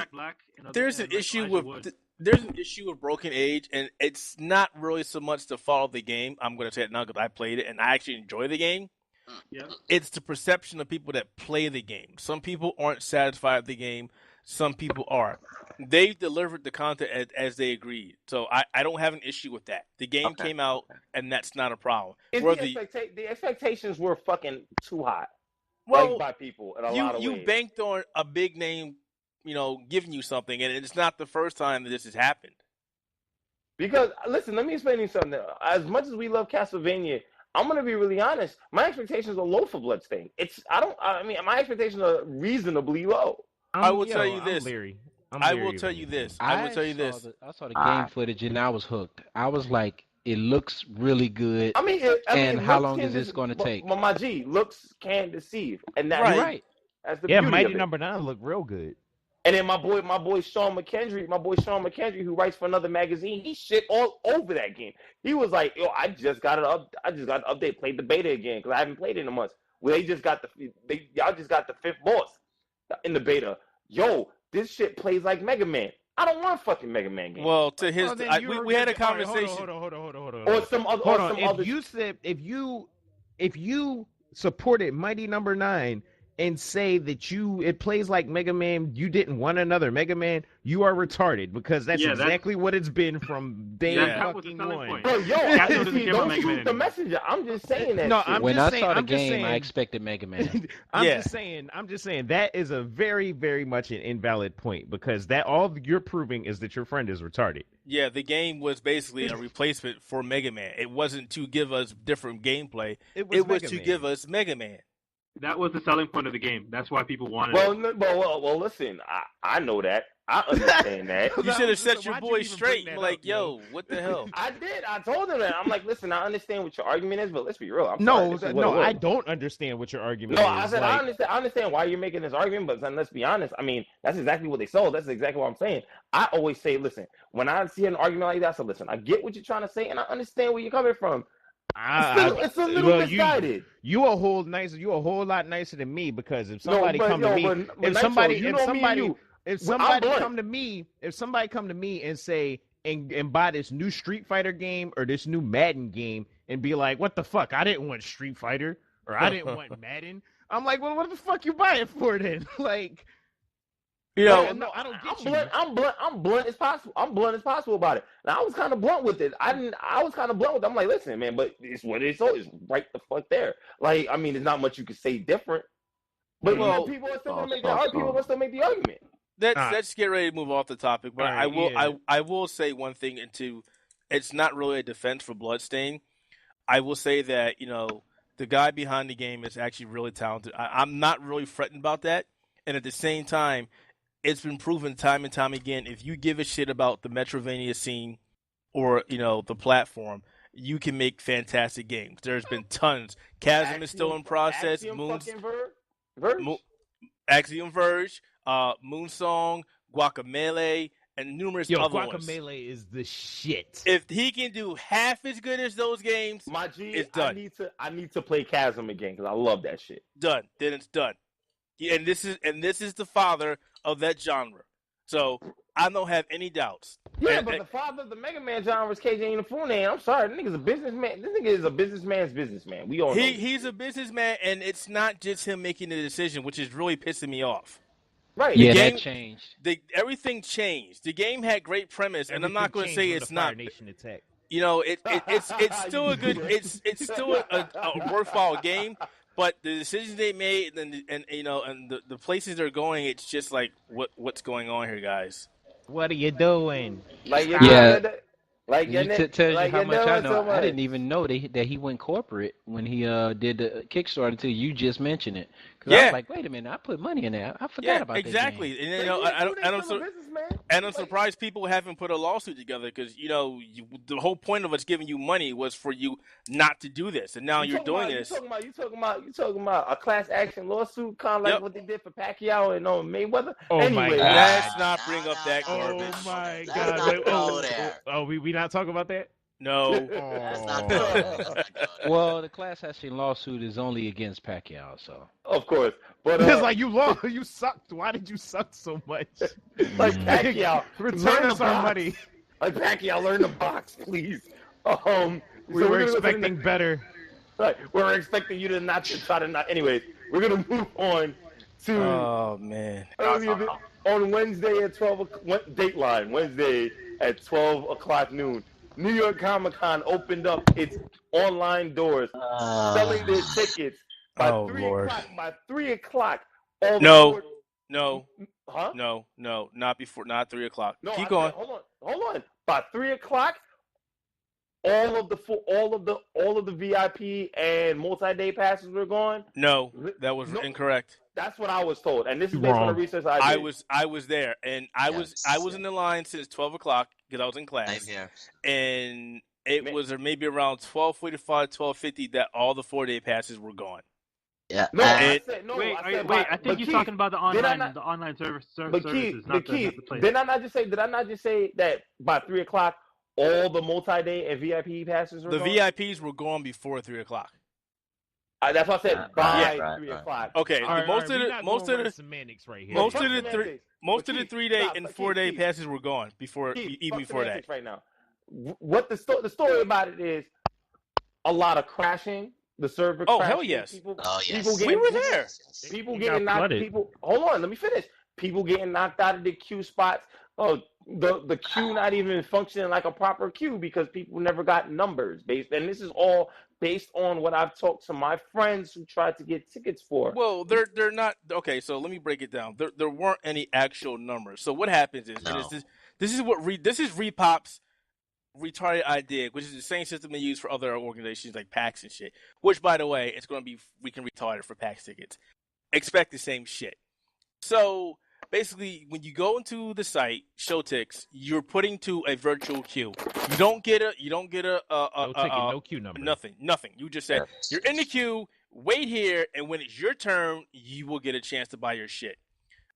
with Broken Age, and it's not really so much to follow the game. I'm going to say it now because I played it and I actually enjoy the game. Yeah. It's the perception of people that play the game. Some people aren't satisfied with the game. Some people are. They delivered the content as they agreed. So I don't have an issue with that. The game came out, and that's not a problem. The expectations were fucking too high. Well, by people in a lot of ways. You banked on a big name, giving you something, and it's not the first time that this has happened. Because, listen, let me explain to you something. As much as we love Castlevania, I'm gonna be really honest. My expectations are low for Bloodstain. I mean, my expectations are reasonably low. I will tell you I'm this. leery. I will tell you this. I will tell you this. I saw the game footage and I was hooked. I was like, it looks really good. And how long is this going to take? My G, looks can deceive, and that's right. That's the Yeah, beauty Mighty of it. Number 9 look real good. And then my boy Sean McKendry, who writes for another magazine, he shit all over that game. He was like, "Yo, I just got an update, played the beta again because I haven't played it in a month. Well, y'all just got the fifth boss in the beta. Yo, this shit plays like Mega Man. I don't want a fucking Mega Man game." Well, to his, we had a conversation. Hold on. Or some other. If you supported Mighty Number 9 and say that it plays like Mega Man, you didn't want another Mega Man, you are retarded, because that's exactly what it's been from day fucking one. Bro, don't shoot the messenger. I'm just saying that. No, when I saw the game, I expected Mega Man. I'm just saying that is a very, very much an invalid point, because that all you're proving is that your friend is retarded. Yeah, the game was basically a replacement for Mega Man. It wasn't to give us different gameplay. It was to give us Mega Man. That was the selling point of the game. That's why people wanted it. Well, listen, I know that. I understand that. You should have set your boy straight. Like, yo, what the hell? I did. I told him that. I'm like, listen, I understand what your argument is, but let's be real. I don't understand what your argument is. No, I said, I understand why you're making this argument, but then let's be honest. I mean, that's exactly what they sold. That's exactly what I'm saying. I always say, listen, when I see an argument like that, I say, listen, I get what you're trying to say, and I understand where you're coming from. It's a little misguided. You a whole lot nicer than me, because if somebody come to me and say and buy this new Street Fighter game or this new Madden game and be like, what the fuck? I didn't want Street Fighter or I didn't want Madden. I'm like, well, what the fuck you buy it for then? Like, you know, no, I don't get you. I'm blunt as possible. I'm blunt as possible about it. Now, I was kind of blunt with it. I was kind of blunt with it. I'm like, listen, man, but it's what it is. So it's right the fuck there. Like, I mean, there's not much you can say different. But people are still gonna make the argument. Let's get ready to move off the topic. But I will say one thing, and it's not really a defense for Bloodstain. I will say that, you know, the guy behind the game is actually really talented. I'm not really fretting about that. And at the same time, it's been proven time and time again, if you give a shit about the Metrovania scene or, you know, the platform, you can make fantastic games. There's been tons. Chasm is still in process. Axiom Verge, Moonsong, Guacamelee, and numerous other ones. Guacamelee is the shit. If he can do half as good as those games, it's done. I need to play Chasm again because I love that shit. Done. Then it's done. And this is the father of that genre. So I don't have any doubts. Yeah, but the father of the Mega Man genre is KJ Inafune. I'm sorry, this nigga's a businessman. This nigga is a businessman's businessman. We all know. He's a businessman, and it's not just him making the decision, which is really pissing me off. Right. Yeah, that changed. Everything changed. The game had great premise, and I'm not going to say it's not. Nation Attack. You know, it's still a good. It's still a worthwhile game. But the decisions they made, and you know, and the places they're going, it's just like, what's going on here, guys? What are you doing? Like, Like, tells you how much I know. I didn't even know that he went corporate when he did the Kickstarter until you just mentioned it. Because I was like, wait a minute, I put money in there. I forgot about that. Exactly. And you know, I'm surprised people haven't put a lawsuit together because you know the whole point of us giving you money was for you not to do this, and now you're doing this. You talking about a class action lawsuit, kind of like what they did for Pacquiao and Mayweather. Oh anyway, my God. Let's not bring up that garbage. Oh my God. We not talk about that? No. That's not good. Well, the class action lawsuit is only against Pacquiao, so. Of course. But it's like you lost. You sucked. Why did you suck so much? Like Pacquiao, return us our money. Like Pacquiao, learn the box, please. We were expecting better. Right. We're expecting you to not try to not. Anyways, we're gonna move on to. Oh man. On Wednesday at 12 o'clock, Dateline, Wednesday at 12 o'clock noon, New York Comic Con opened up its online doors, selling their tickets by 3 o'clock. By 3 o'clock. No, not 3 o'clock. No, Keep going. Hold on. By 3 o'clock, all of the VIP and multi-day passes were gone? No, that was incorrect. That's what I was told, and this is based on the research I did. I was there, and I was in the line since 12 o'clock because I was in class. Same here. And it was maybe around 12:45, 12:50 that all the 4-day passes were gone. Yeah. Wait. I think you're talking about the online services, not the place. Did I not just say that by 3 o'clock all the multi-day and VIP passes were gone? The VIPs were gone before 3 o'clock. That's what I said. By 3 o'clock. Okay. Most of the semantics right here. Most of the 3-day and 4-day passes were gone before that. Right now, what the story about it is a lot of crashing. The server. Oh, crashing, hell yes. People We were there. People getting knocked. Hold on. Let me finish. People getting knocked out of the queue spots. Oh, the queue not even functioning like a proper queue because people never got numbers and this is all based on what I've talked to my friends who tried to get tickets for. Well, they're not okay. So let me break it down. There weren't any actual numbers. So what happens is, this is Repop's retarded idea, which is the same system they use for other organizations like PAX and shit. Which, by the way, it's going to be freaking retarded for PAX tickets. Expect the same shit. So basically, when you go into the site, Showtix, you're putting to a virtual queue. You don't get a no queue number. Nothing. You just said you're in the queue. Wait here, and when it's your turn, you will get a chance to buy your shit.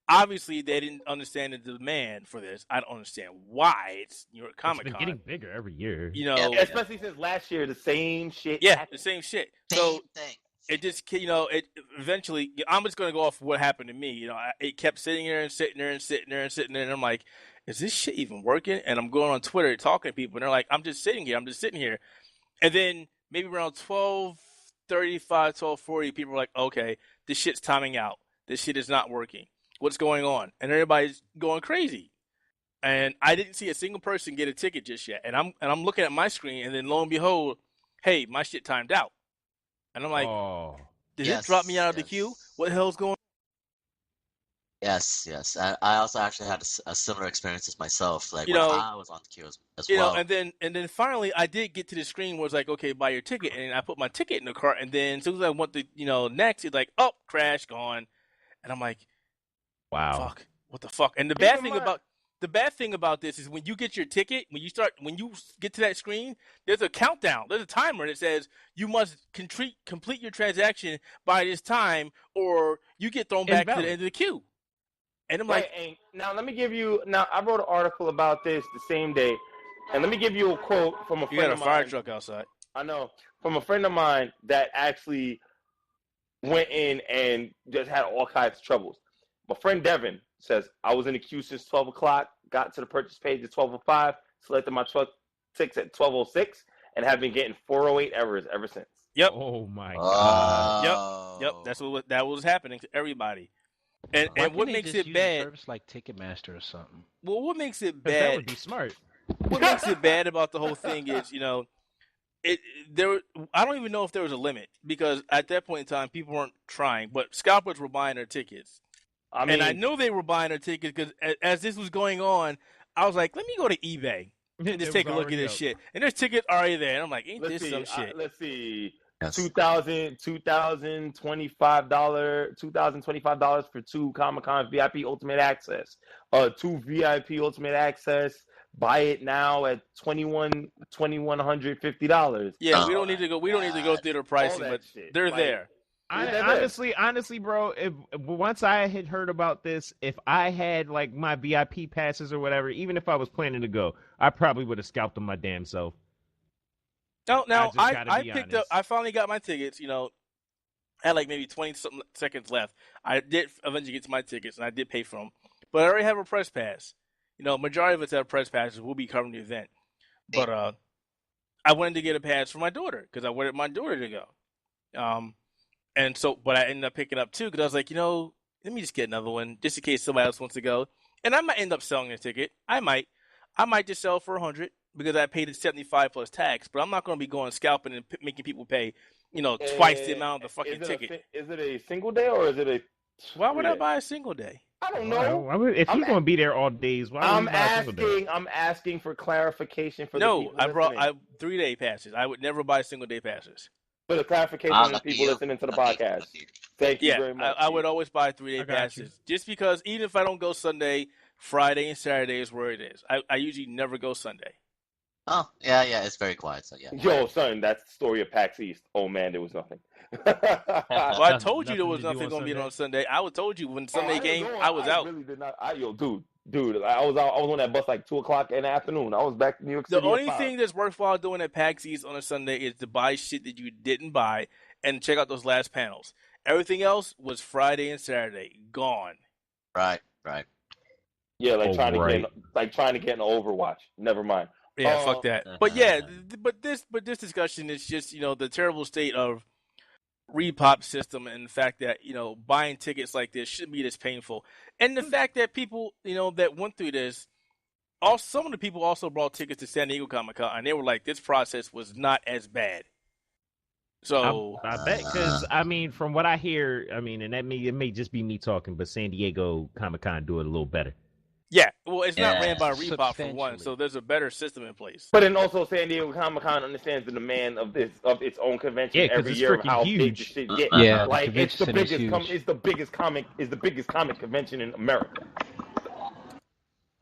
Obviously, they didn't understand the demand for this. I don't understand why. It's Comic-Con. It's been getting bigger every year. Especially since last year, the same shit. Yeah, the same shit. Same thing. It just, it eventually, I'm just going to go off what happened to me. It kept sitting there and sitting there and sitting there and sitting there. And I'm like, is this shit even working? And I'm going on Twitter talking to people. And they're like, I'm just sitting here. And then maybe around 12:35, 12:40, people were like, okay, this shit's timing out. This shit is not working. What's going on? And everybody's going crazy. And I didn't see a single person get a ticket just yet. And I'm looking at my screen, and then lo and behold, hey, my shit timed out. And I'm like, did it drop me out of the queue? What the hell's going on? Yes. I also actually had a similar experience as myself. Like when I was on the queue as well. And then finally I did get to the screen where it's like, okay, buy your ticket. And I put my ticket in the cart. And then as soon as I went to, next, it's like, oh, crash, gone. And I'm like, wow. Fuck. What the fuck? And the bad thing about this is when you get your ticket, when you get to that screen, there's a countdown. There's a timer that says you must complete your transaction by this time or you get thrown back to the end of the queue. And I'm like, now let me give you. Now I wrote an article about this the same day, and let me give you a quote from a friend of mine. You got a fire truck outside. I know, from a friend of mine that actually went in and just had all kinds of troubles. My friend Devin says, I was in the queue since 12 o'clock, got to the purchase page at 12:05, selected my truck tickets at 12:06, and have been getting 408 errors ever since. Yep. Oh my god. Yep. That was happening to everybody. And what makes it bad? Service like Ticketmaster or something. Well, what makes it bad? That would be smart. What makes it bad about the whole thing is, I don't even know if there was a limit because at that point in time, people weren't trying, but scalpers were buying their tickets. And I know they were buying their tickets because as this was going on, I was like, let me go to eBay and just take a look at this shit. And there's tickets already there. And I'm like, this some shit? Let's see. Yes. $2,025 for 2 Comic-Con VIP Ultimate Access. 2 VIP Ultimate Access. Buy it now at $2,150. Yeah, we don't need to go through the pricing, but they're there. Honestly, bro, once I had heard about this, if I had like my VIP passes or whatever, even if I was planning to go, I probably would have scalped them my damn self. Now I finally got my tickets, I had like maybe 20 something seconds left. I did eventually get to my tickets and I did pay for them, but I already have a press pass. Majority of us have press passes. We'll be covering the event, but I wanted to get a pass for my daughter because I wanted my daughter to go. And so, but I ended up picking up 2 because I was like, let me just get another one just in case somebody else wants to go. And I might end up selling a ticket. I might just sell for $100 because I paid $75 plus tax. But I'm not going to be going scalping and making people pay, twice the amount of the fucking ticket. Is it a single day or is it a? Why would I buy a single day? I don't know. If I'm he's going to be there all days, why would I'm he buy a single day? asking for clarification for the No, people I brought listening. 3-day passes. I would never buy single day passes. For the clarification Ah, of the lucky people you. listening to the Lucky, podcast. lucky. Thank you Yeah, very much. I would always buy 3-day I got you. passes just because even if I don't go Sunday, Friday and Saturday is where it is. I usually never go Sunday. Oh, yeah, it's very quiet, so yeah. Yo, son, that's the story of PAX East. Oh man, there was nothing. Well, I told you there Nothing was to do nothing on going to be Sunday? on Sunday. I would told you when Sunday I game, didn't go. I was out. Really did not. Dude, I was on that bus like 2:00 in the afternoon. I was back in New York The City. only at 5. thing that's worthwhile doing at PAX East on a Sunday is to buy shit that you didn't buy and check out those last panels. Everything else was Friday and Saturday. Gone. Right. Yeah, like Oh, trying right. to get an Overwatch. Never mind. Yeah, fuck that. But yeah, Uh-huh. but this discussion is just, the terrible state of repop system and the fact that, buying tickets like this shouldn't be this painful. And the fact that people, that went through this, some of the people also brought tickets to San Diego Comic-Con and they were like, this process was not as bad. So I bet, because from what I hear, and it may just be me talking, but San Diego Comic-Con do it a little better. yeah, well, it's not Yeah. ran by repop for one, Substantially. so there's a better system in place. But then also San Diego Comic-Con understands the demand of its own convention Yeah, 'cause every it's year of freaking how big the huge. shit get. Yeah, the Like it's the convention center is biggest huge. it's the biggest comic convention in America.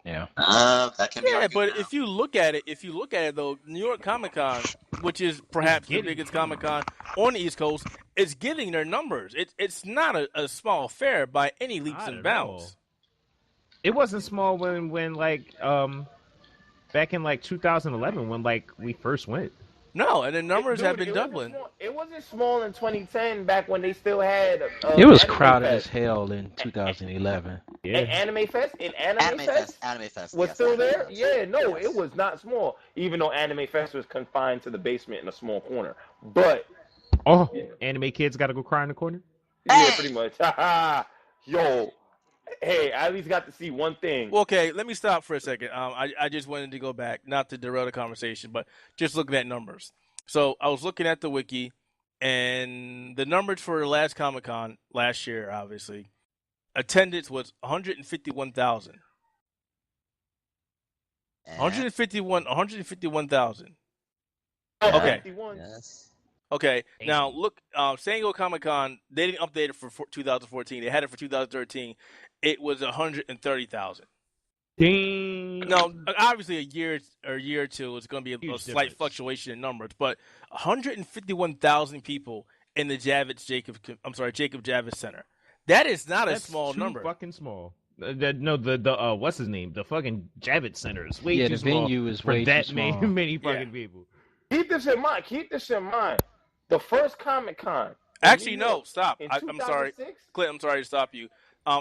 Yeah. That can be Yeah, argued but now. if you look at it though, New York Comic Con, which is perhaps the getting biggest Comic Con on the East Coast, is getting their numbers. It's not a small affair by any leaps Not and at bounds. It wasn't small when back in 2011 when we first went. No, and the numbers Dude, have been it wasn't doubling. small- It wasn't small in 2010 back when they still had. It was Anime crowded Fest. as hell in 2011. Yeah, And Anime Fest Anime Fest. was yes, still Anime there. Fest. Yeah, no, Yes. it was not small. Even though Anime Fest was confined to the basement in a small corner, but Oh, anime kids got to go cry in the corner. yeah, pretty much. Yo, hey, I at least got to see one thing. Well, okay, let me stop for a second. I just wanted to go back, not to derail the conversation, but just looking at numbers. So I was looking at the wiki, and the numbers for the last Comic-Con last year, obviously, attendance was 151,000. 151,000. Okay. 51. Yes. Okay, Damn. now look, San Diego Comic-Con, they didn't update it for 2014. They had it for 2013. It was 130,000. Dang. No, obviously a year or two is going to be a Huge slight difference. fluctuation in numbers, but 151,000 people in the Jacob Javits Center. That is not That's a small too number. fucking small. The what's his name? The fucking Javits Center is way Yeah, too the small venue is for way that too small. many fucking Yeah. people. Keep this in mind. The first Comic-Con. Actually, no, stop. In I'm sorry. 2006? Clint, I'm sorry to stop you.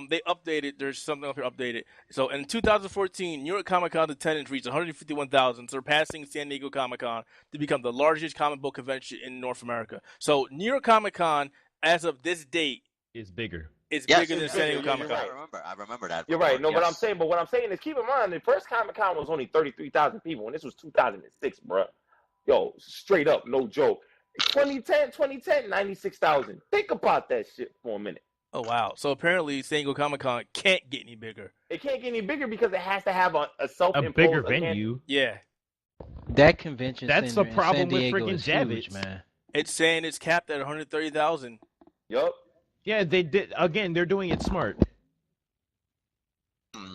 They updated. There's something up here updated. So in 2014, New York Comic Con attendance reached 151,000, surpassing San Diego Comic Con to become the largest comic book convention in North America. So New York Comic Con, as of this date, Is bigger. is Yes, bigger than it's San bigger, Diego yeah, Comic you're Con. right. I remember that. You're right. No, Yes. but what I'm saying is keep in mind the first Comic-Con was only 33,000 people, and this was 2006, bro. Yo, straight up, no joke. 2010, 96,000. Think about that shit for a minute. Oh wow! So apparently, San Diego Comic Con can't get any bigger. It can't get any bigger because it has to have a A self-imposed bigger venue. Yeah, That convention That's center the problem in San with Diego freaking is huge, Javits. man. it's saying it's capped at 130,000. Yup. Yeah, they did. Again, they're doing it smart.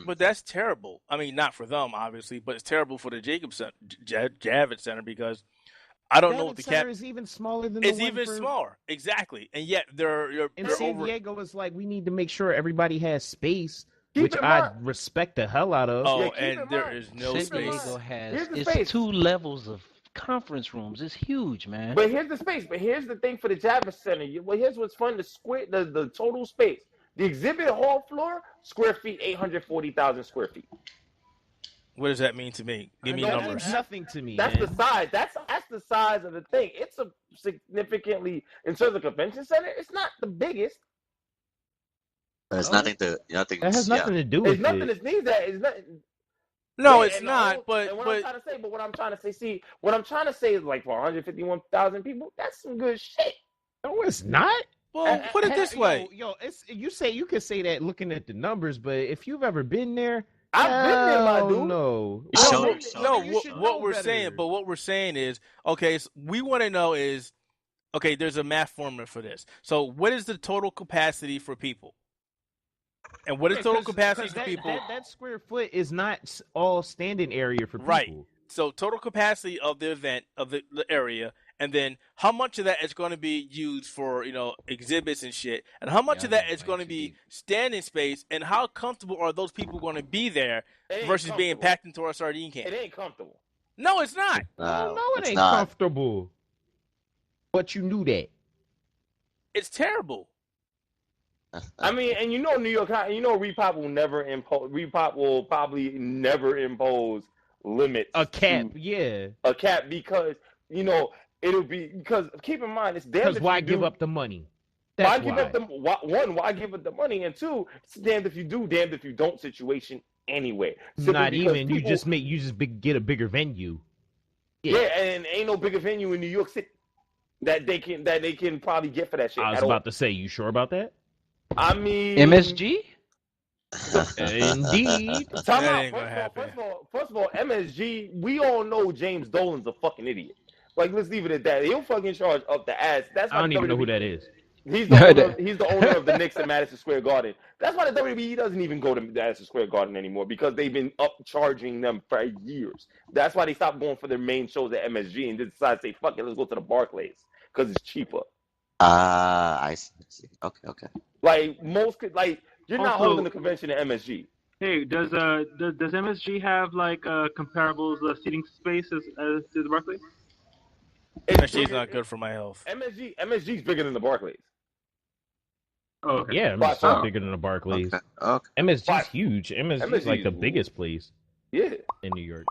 But that's terrible. I mean, not for them, obviously, but it's terrible for the Jacob Center, Javits Center, because I don't know what the Javits cap. Center is even smaller than the It's one even for- smaller, exactly, and yet they're In they're San over. Diego, it's like we need to make sure everybody has space, Keep which in I mind- respect the hell out of. Oh, Yeah, keep in and there mind- is no San Keep in space. mind. Diego Here's the has space. 2 levels of conference rooms. It's huge, man. But here's the space. But here's the thing for the Javits Center. Here's what's fun: the total space. The exhibit hall floor, square feet, 840,000 square feet. What does that mean to me? Give me That That numbers. means nothing to me. That's man. the size. That's the size of the thing. It's a significantly in terms of convention center. It's not the biggest. There's Oh. nothing. That has nothing to do It's with nothing it. that needs that. It's nothing. No, Yeah, it's and not. and But what I'm trying to say, what I'm trying to say is like for 151,000 people, that's some good shit. No, it's not. Well, put it this way. Yo, it's you can say that looking at the numbers, but if you've ever been there, I've been there, my dude. No, What we're saying is, okay, so we want to know is, okay, there's a math formula for this. So what is the total capacity for people? And what is total capacity for people? That square foot is not all standing area for people. Right. So total capacity of the event, of the area, and then how much of that is going to be used for, exhibits and shit, and how much of that is going to be standing space, and how comfortable are those people going to be there versus being packed into a sardine can? It ain't comfortable. No, it's not. No, it ain't comfortable. But you knew that. It's terrible. I mean, and New York, Repop will never impose. Repop will probably never impose limits. A cap, a cap because it'll be because keep in mind it's damned. Because why give up the money? Why give up the money, and two, it's damned if you do, damned if you don't situation anyway. Not even you just get a bigger venue. Yeah, and ain't no bigger venue in New York City that they can probably get for that shit. I was about to say, you sure about that? I mean, MSG. Indeed. First of all, MSG. We all know James Dolan's a fucking idiot. Like, let's leave it at that. He'll fucking charge up the ass. That's why I don't even know who that is. He's the owner of the Knicks at Madison Square Garden. That's why the WWE doesn't even go to Madison Square Garden anymore, because they've been upcharging them for years. That's why they stopped going for their main shows at MSG and just decided to say, fuck it, let's go to the Barclays because it's cheaper. I see. Okay. Like you're not holding the convention at MSG. Hey, does MSG have like comparables seating space as to the Barclays? MSG's not good for my health. MSG's bigger than the Barclays. Oh, okay. Yeah, MSG's bigger than the Barclays. Okay. MSG's huge. MSG's like the biggest place. Yeah. In New York.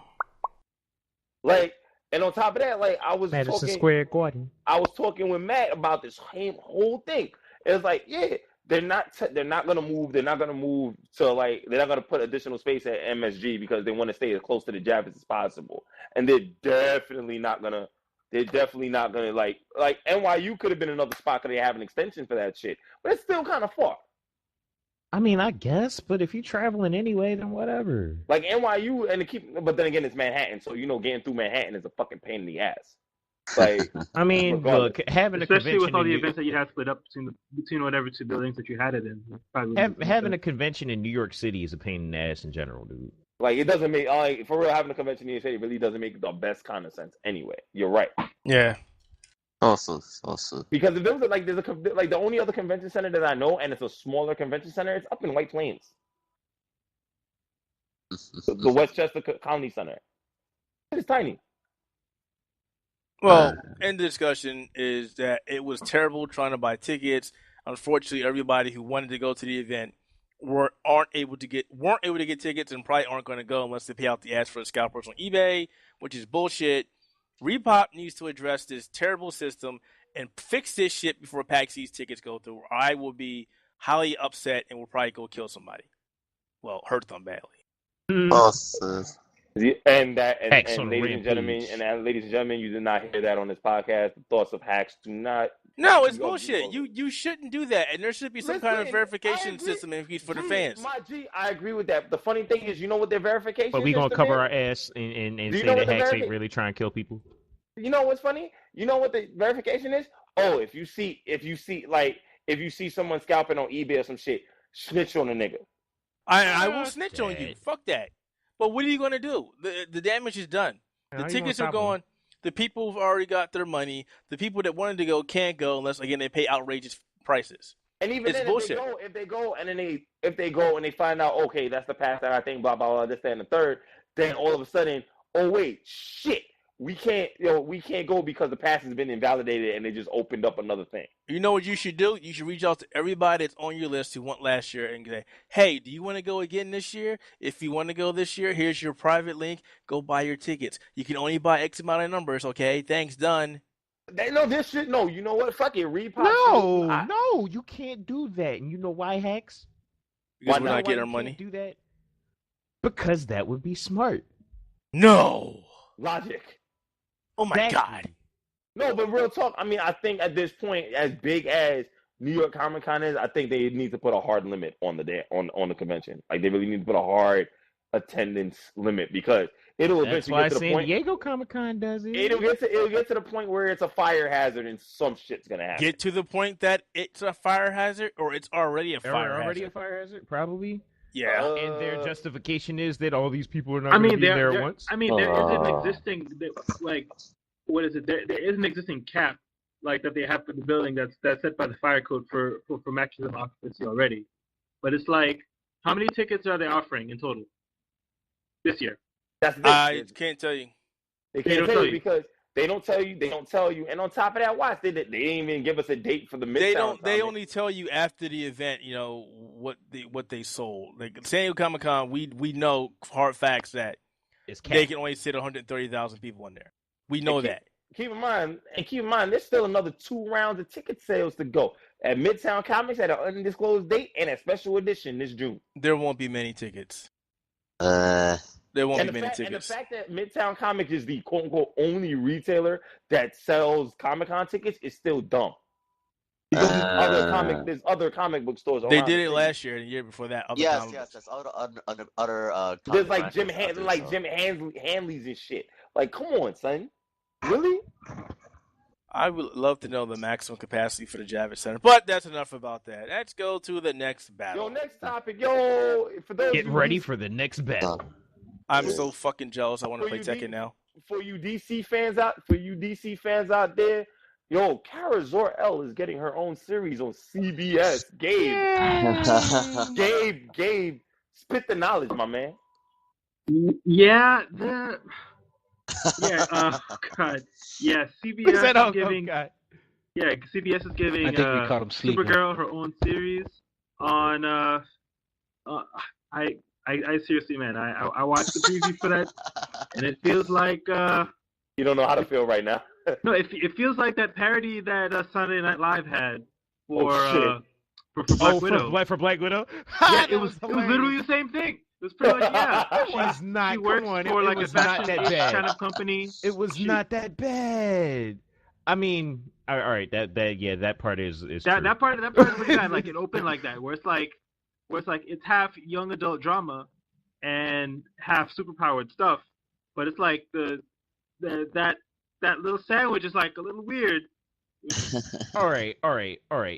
Like, and on top of that, like Madison Square Garden. I was talking with Matt about this whole thing. It's like, yeah, they're not gonna move. They're not gonna move to they're not gonna put additional space at MSG because they want to stay as close to the Javits as possible. And they're definitely not gonna like NYU could have been another spot because they have an extension for that shit. But it's still kind of far. I mean, I guess, but if you're traveling anyway, then whatever. Like NYU but then again, it's Manhattan, so getting through Manhattan is a fucking pain in the ass. Like, I mean, look, having especially a convention with all the events that you had split up between whatever two buildings that you had it in. Having a convention in New York City is a pain in the ass in general, dude. Like, it doesn't make for real, having a convention in New York City really doesn't make the best kind of sense anyway. You're right. Yeah. Also. Because if there was the only other convention center that I know, and it's a smaller convention center, it's up in White Plains. The Westchester County Center. It's tiny. Well, end discussion is that it was terrible trying to buy tickets. Unfortunately, everybody who wanted to go to the event weren't able to get tickets, and probably aren't going to go unless they pay out the ass for the scalpers on eBay, which is bullshit. Repop needs to address this terrible system and fix this shit before PAX East tickets go through. Or I will be highly upset and will probably go kill somebody. Well, hurt them badly. Awesome. And ladies and gentlemen, you did not hear that on this podcast. The thoughts of hacks do not. No, it's bullshit. You shouldn't do that, and there should be some kind of verification system for the fans. I agree with that. The funny thing is, you know what their verification? But we gonna cover our ass and say that hacks ain't really trying to kill people. You know what's funny? You know what the verification is? Oh, if you see someone scalping on eBay or some shit, snitch on a nigga. I will snitch on you. Fuck that. But what are you going to do? The damage is done. The tickets are gone. The people who've already got their money. The people that wanted to go can't go unless, again, they pay outrageous prices. And even then, bullshit. If they go and they find out, okay, that's the pass that I think, blah, blah, blah, this, that, and the third, then all of a sudden, oh, wait, shit. We can't go because the pass has been invalidated and they just opened up another thing. You know what you should do? You should reach out to everybody that's on your list who went last year and say, hey, do you want to go again this year? If you want to go this year, here's your private link. Go buy your tickets. You can only buy X amount of numbers, okay? Thanks, done. This shit. No, you know what? Fuck it. Repop. No, you can't do that. And you know why, Hacks? Because we're not getting our money. Do that? Because that would be smart. No. Logic. Oh my God. No, but real talk. I mean, I think at this point, as big as New York Comic Con is, I think they need to put a hard limit on the day on the convention. Like they really need to put a hard attendance limit because it'll That's eventually why get to the San point. Diego Comic Con does it. It'll get to the point where it's a fire hazard and some shit's gonna happen. Get to the point that it's a fire hazard or it's already a fire hazard. A fire hazard, probably. Yeah. And their justification is that all these people are not I going mean, to be there at once. I mean, there is an existing like, what is it? There is an existing cap like that they have for the building that's set by the fire code for maximum occupancy already. But it's like, how many tickets are they offering in total this year? That's the thing. I can't tell you. They can't tell you because they don't tell you. They don't tell you. And on top of that, watch they didn't even give us a date for the Midtown. They only tell you after the event. You know what they sold. Like San Diego Comic Con, we know hard facts that they can only sit 130,000 people in there. We know that. Keep in mind, there's still another 2 rounds of ticket sales to go at Midtown Comics at an undisclosed date and a special edition this June. There won't be many tickets. There won't be many tickets. And the fact that Midtown Comics is the quote-unquote only retailer that sells Comic-Con tickets is still dumb. Because there's other comic book stores around. They did it last year and the year before that. Yes. There's other there's like Jim Hanley's and shit. Like, come on, son. Really? I would love to know the maximum capacity for the Javits Center, but that's enough about that. Let's go to the next battle. Next topic. For those Get ready for the next battle. I'm so fucking jealous. I want to play Tekken now. For you DC fans out there, Kara Zor-El is getting her own series on CBS. Gabe, spit the knowledge, my man. Yeah, God. Yeah, CBS is giving. Yeah, CBS is giving I think we caught him sleeping. Supergirl her own series on. I seriously, man, I watched the preview for that, and it feels like. You don't know how to feel right now. No, it feels like that parody that Sunday Night Live had for Black Widow. For Black Widow? Yeah, it was literally the same thing. It was pretty much, She's not. She works for like a fashion kind of company. It was not that bad. I mean, all right, that part is true. That part is pretty bad. Like it opened like that, where it's like it's half young adult drama and half superpowered stuff, but it's like that little sandwich is like a little weird. All right.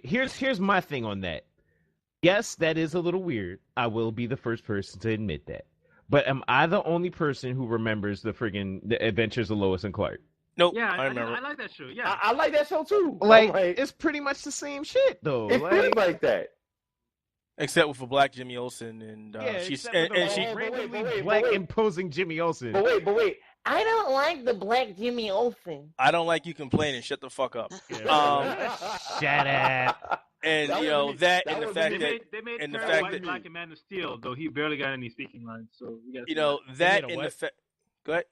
Here's my thing on that. Yes, that is a little weird. I will be the first person to admit that. But am I the only person who remembers the Adventures of Lois and Clark? Nope. Yeah, I remember. I like that show. Yeah, I like that show too. Like it's pretty much the same shit though. It feels like that. Except with a black Jimmy Olsen and she's randomly black imposing Jimmy Olsen. But wait. I don't like the black Jimmy Olsen. I don't like you complaining. Shut the fuck up. Shut up. And the fact that they made Perry White black in Man of Steel, though he barely got any speaking lines. So that in the fact. Go ahead.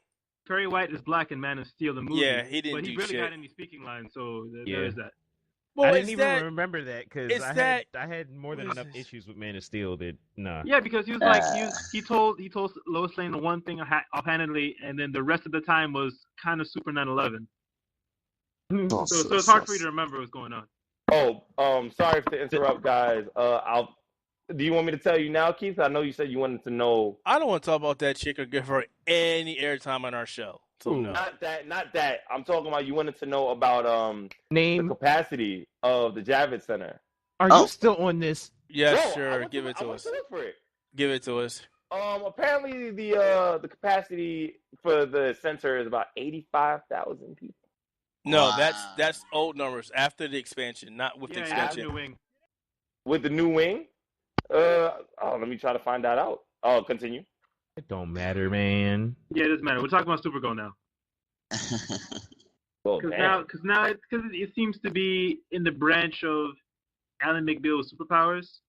Perry White is black in Man of Steel, the movie. Yeah, he didn't but he do barely shit. got any speaking lines. So there is that. Well, I didn't even remember that because I had more than enough this? issues with Man of Steel that nah. Yeah, because he was like he told Lois Lane the one thing offhandedly, and then the rest of the time was kind of super 9/11. So it's hard for you to remember what's going on. Sorry to interrupt, guys. Do you want me to tell you now, Keith? I know you said you wanted to know. I don't want to talk about that chick or give her any airtime on our show. So no. Not that. I'm talking about you wanted to know about the capacity of the Javits Center. Are you still on this? Yes, sure. Give it to us. Give it to us. Apparently the capacity for the center is about 85,000 people. No, that's old numbers after the expansion, not with the expansion. New wing. With the new wing? Let me try to find that out. Continue. It don't matter, man. Yeah, it doesn't matter. We're talking about Supergirl now. Because now it seems to be in the branch of Alan McBeal with superpowers.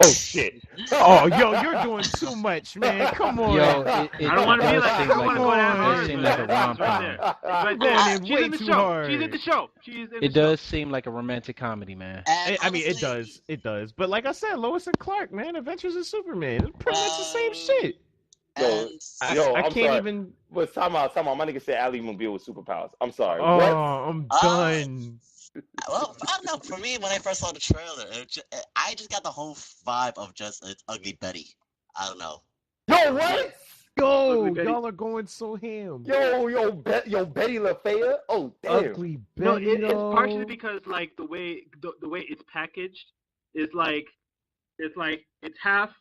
Oh shit! Oh, you're doing too much, man. Come on. I don't want to be like. I want to go down hard. It seems like a rom-com. Right there. She's in the show. She's in the show. It does seem like a romantic comedy, man. I mean, it does. It does. But like I said, Lois and Clark, man, Adventures of Superman. It's pretty much the same shit. I can't even. But time out. My nigga said Ali Mobile with superpowers. I'm sorry. Oh, what? I'm done. Well, I don't know. For me, when I first saw the trailer, I just got the whole vibe of just it's Ugly Betty. I don't know. Yo, what? Yo, Betty. y'all are going so ham. Yo, Betty LaFaya. Oh, damn. Ugly No, Betty. it's partially because like the way it's packaged is like it's half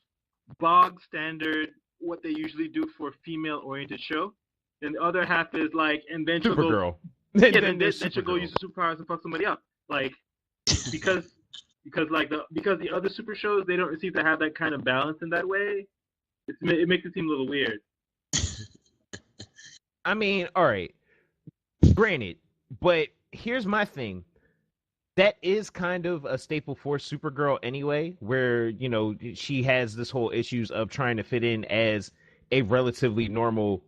bog standard what they usually do for a female oriented show, and the other half is like and then she'll go Supergirl. then she'll go use the superpowers and fuck somebody up like because the other super shows they don't seem to have that kind of balance in that way. It makes it seem a little weird. I mean, all right. Granted, but here's my thing. That is kind of a staple for Supergirl anyway, where, you know, she has this whole issues of trying to fit in as a relatively normal,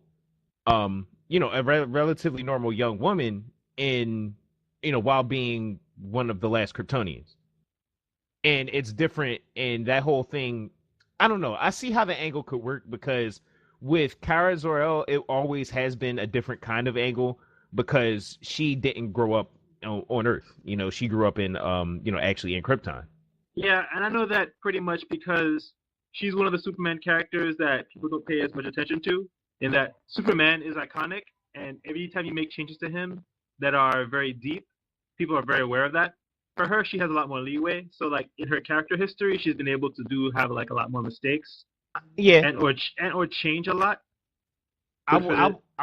relatively normal young woman in, while being one of the last Kryptonians. And it's different, and that whole thing, I don't know. I see how the angle could work because with Kara Zor-El, it always has been a different kind of angle because she didn't grow up on Earth. She grew up in, actually in Krypton. Yeah, and I know that pretty much because she's one of the Superman characters that people don't pay as much attention to, in that Superman is iconic, and every time you make changes to him that are very deep, people are very aware of that. For her, she has a lot more leeway. So, like, in her character history, she's been able to have a lot more mistakes. Yeah. Or change a lot. I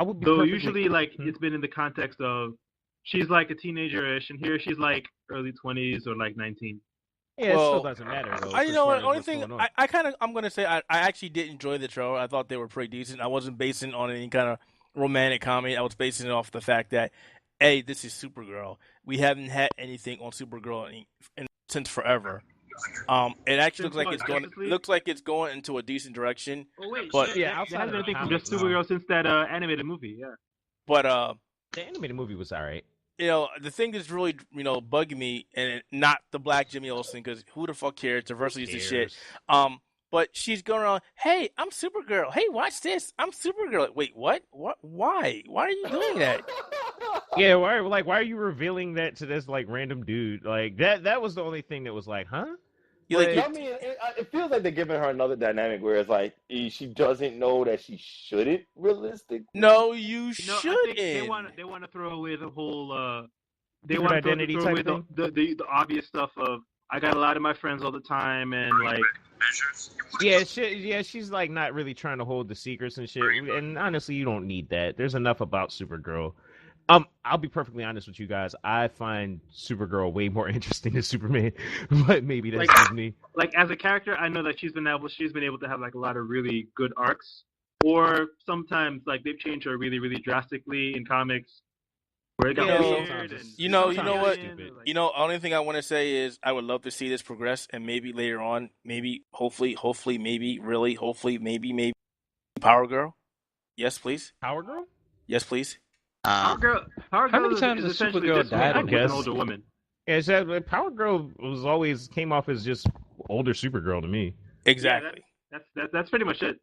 would be though usually, it's been in the context of she's like a teenager-ish, and here she's like early 20s or like 19. Yeah, it still doesn't matter though. Only thing I'm gonna say, I actually did enjoy the trailer. I thought they were pretty decent. I wasn't basing it on any kind of romantic comedy. I was basing it off the fact that, A, this is Supergirl. We haven't had anything on Supergirl since forever. It actually looks like it's going into a decent direction. Oh wait, but yeah, outside of anything from just Supergirl since that animated movie, yeah. But the animated movie was alright. The thing that's really bugging me, and not the black Jimmy Olsen, because who the fuck cares? Diversity is the shit. But she's going around, hey, I'm Supergirl. Hey, watch this. I'm Supergirl. Wait, what? What? Why? Why are you doing that? Yeah, why are you revealing that to this random dude? That was the only thing that was huh? It feels like they're giving her another dynamic where it's she doesn't know that she shouldn't realistically. No, you shouldn't. I think they want to throw away the whole they want to identity throw away type the obvious stuff of I got a lot of my friends all the time and she's not really trying to hold the secrets and shit. And honestly, you don't need that. There's enough about Supergirl. I'll be perfectly honest with you guys. I find Supergirl way more interesting than Superman, but maybe that's just me. As a character, I know that she's been able to have a lot of really good arcs, or sometimes they've changed her really, really drastically in comics. Where it got weird. You know what? Only thing I want to say is I would love to see this progress, and maybe later on, maybe, hopefully, maybe, really, hopefully, maybe, Power Girl. Yes, please. Power Girl? Yes, please. Power Girl how many times has Supergirl died? I guess an older woman. Yeah, Power Girl came off as just older Supergirl to me. Exactly. Yeah, that's pretty much it.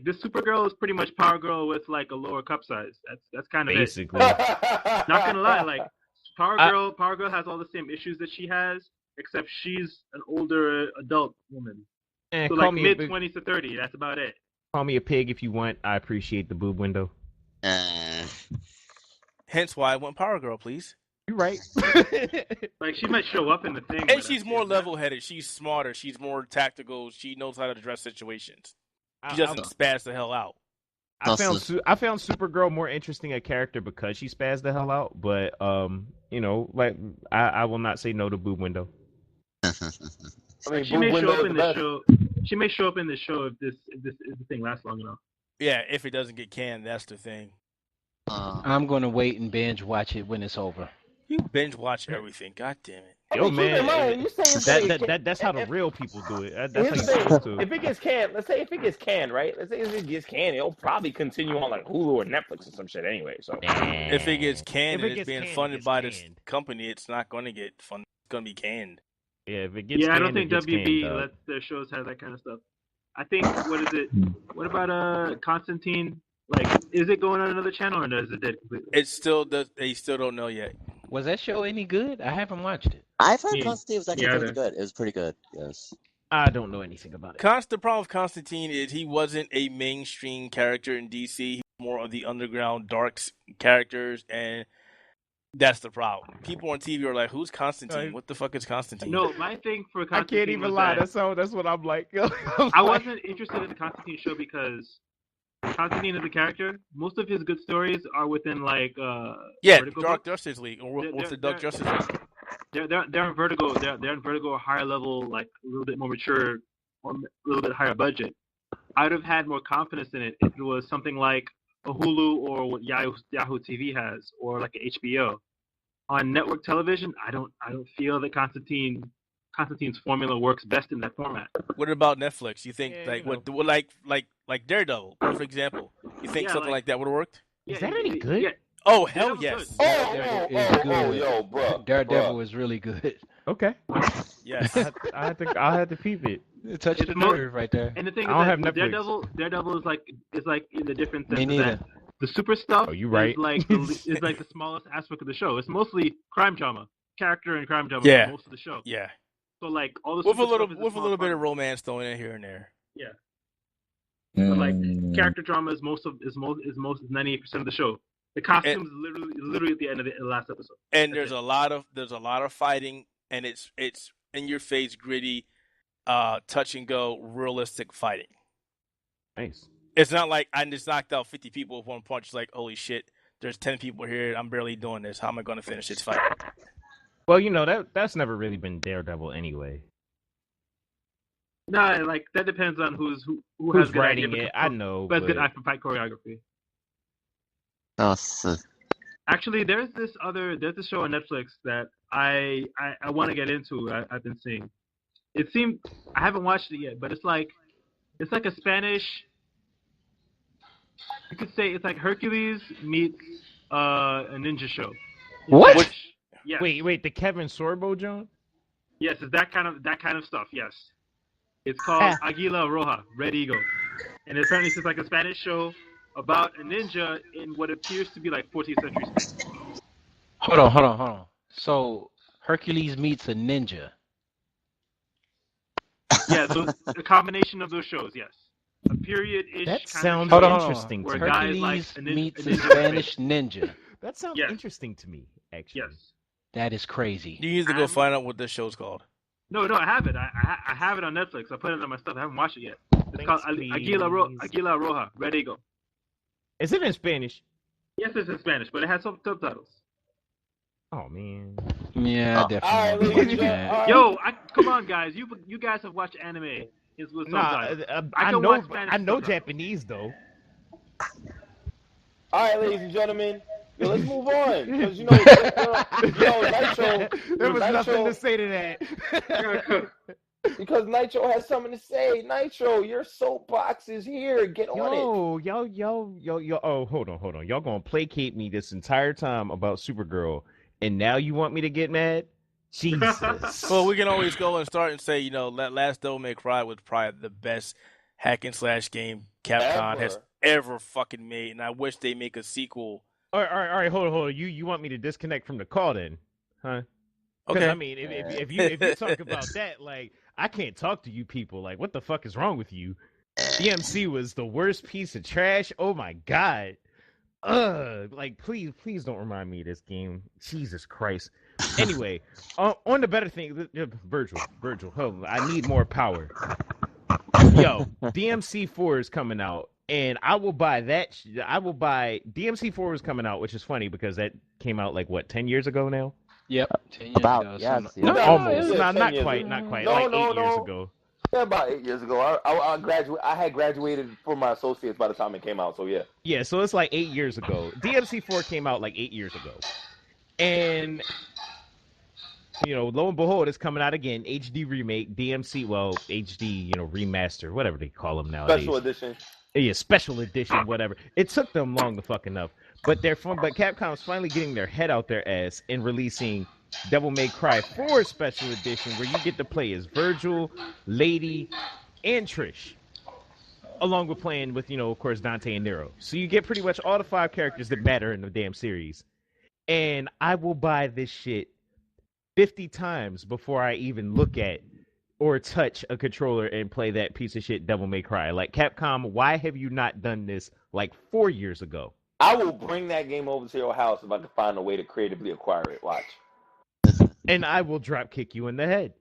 This Supergirl is pretty much Power Girl with a lower cup size. That's kind of basically. Not gonna lie, Power Girl has all the same issues that she has, except she's an older adult woman. So mid-20s to 30. That's about it. Call me a pig if you want. I appreciate the boob window. Hence why I want Power Girl, please. You're right. She might show up in the thing. And she's more level-headed. She's smarter. She's more tactical. She knows how to address situations. She doesn't spaz the hell out. I found Supergirl more interesting a character because she spazzed the hell out. But I will not say no to boob window. She may show up in the show. She may show up in the show if the thing lasts long enough. Yeah, if it doesn't get canned, that's the thing. I'm gonna wait and binge watch it when it's over. You binge watch everything, god damn it. Yo, man, that's how the real people do it. That's how you're supposed to. If it gets canned, let's say if it gets canned, right? Let's say if it gets canned, it'll probably continue on Hulu or Netflix or some shit anyway. So if it gets canned and it's being funded by this company, it's not going to get funded. It's going to be canned. Yeah, if it gets canned, I don't think WB lets their shows have that kind of stuff. I think what about Constantine? Is it going on another channel or is it dead completely? They still don't know yet. Was that show any good? I haven't watched it. I've heard Me- Constantine was actually me pretty either. good. It was pretty good. Yes. I don't know anything about it. The problem with Constantine is he wasn't a mainstream character in DC. He was more of the underground dark characters, and that's the problem. People on TV are like, "Who's Constantine? What the fuck is Constantine?" No, my thing for I Constantine can't even was lie. that That's what I'm like. I wasn't interested in the Constantine show because Constantine is a character. Most of his good stories are within like Vertigo Dark books. Justice League, or They're- what's the they're- Dark Justice League? They're in Vertigo. They're in Vertigo, a higher level, like a little bit more mature, or a little bit higher budget. I'd have had more confidence in it if it was something like a Hulu or what Yahoo TV has, or like an HBO. On network television, I don't feel that Constantine's formula works best in that format. What about Netflix? You think Yeah, like you know. what like Daredevil, for example? You think Yeah, something like that would have worked? Is that any good? Yeah, Oh hell Daredevil's yes, good. Daredevil is good. yo, bro. Daredevil is really good. Okay. yes. I'll have to peep it. It touched It's the mo- nerve right there. And the thing I don't is have that Netflix. Daredevil is like in the different Me sense neither. that the super stuff Oh, you right. is like the smallest aspect of the show. It's mostly crime drama, character and crime drama Yeah. for most of the show. Yeah, So like all the with a super little stuff is with a small little bit of part. romance thrown in here and there. But like character drama is most 98% of the show. The costumes is literally at the end of the last episode. And That's there's a lot of fighting, and it's in your face, gritty, touch and go, realistic fighting. Nice. It's not like I just knocked out 50 people with one punch. It's like, holy shit, there's 10 people here. I'm barely doing this. How am I going to finish this fight? Well, that's never really been Daredevil anyway. Nah, like that depends on who has Who's good writing idea, it? I know. who has good But eye for fight choreography. Oh, so, Actually, there's this show on Netflix that I want to get into. I've been seeing. It seemed I haven't watched it yet, but it's like a Spanish. You could say it's like Hercules meets a ninja show. What? Yes. wait, the Kevin Sorbo John? Yes, it's that kind of stuff. Yes. It's called Aguila Roja, Red Eagle, and apparently it's like a Spanish show about a ninja in what appears to be like 14th century Spain. Hold on. So Hercules meets a ninja. Yeah, so a combination of those shows. Yes, a period-ish. That kind sounds of show Hold on. interesting where to a me. guy is Hercules like meets a a ninja Spanish ninja. That sounds Yes. interesting to me, actually. Yes. That is crazy. You need to go find out what this show's called. No, I have it. I have it on Netflix. I put it on my stuff. I haven't watched it yet. It's called Thanks, Aguila please. Roja, Red Eagle. Is it in Spanish? Yes, it's in Spanish, but it has some subtitles. Oh man. Yeah, I definitely Alright, want to ladies watch and that. gentlemen, Yo, come on, guys. You guys have watched anime. It's with Nah, subtitles. I can know watch Spanish I know subtitles. Japanese though. all right, ladies and gentlemen, yo, let's move on because Nitro. There was Nitro, nothing to say to that. because Nitro has something to say. Nitro, your soapbox is here. Get on it. Yo. Oh, hold on. Y'all gonna placate me this entire time about Supergirl, and now you want me to get mad? Jesus. Well, we can always go and start and say, Last Devil May Cry was probably the best hack and slash game Capcom has ever fucking made, and I wish they make a sequel. All right. Hold on. You want me to disconnect from the call then, huh? Because Okay. I mean, if you talk about that, like, I can't talk to you people. Like, what the fuck is wrong with you? DMC was the worst piece of trash. Oh my god. Like, please don't remind me of this game. Jesus Christ. Anyway, on the better thing, Virgil, I need more power. Yo, DMC 4 is coming out, and I will buy that. I will buy DMC 4 is coming out, which is funny because that came out like what 10 years ago now. Yep. 10 years About ago. yes, So- yes. No, Yeah, almost. yeah, 10 not years quite. ago. Not quite. No, like no, 8 years no. ago. Yeah, about 8 years ago. I had graduated for my associates by the time it came out. So yeah. Yeah, so it's like 8 years ago. DMC 4 came out like 8 years ago, and lo and behold, it's coming out again. HD remake, DMC, HD, remaster, whatever they call them nowadays. Special edition. Yeah, special edition, whatever. It took them long to fucking enough, but But Capcom's finally getting their head out their ass and releasing Devil May Cry 4 special edition, where you get to play as Virgil, Lady, and Trish, along with playing with, of course, Dante and Nero. So you get pretty much all the 5 characters that matter in the damn series. and I will buy this shit 50 times before I even look at or touch a controller and play that piece of shit Devil May Cry. Like, Capcom, why have you not done this like 4 years ago? I will bring that game over to your house if I can find a way to creatively acquire it. Watch. And I will drop kick you in the head.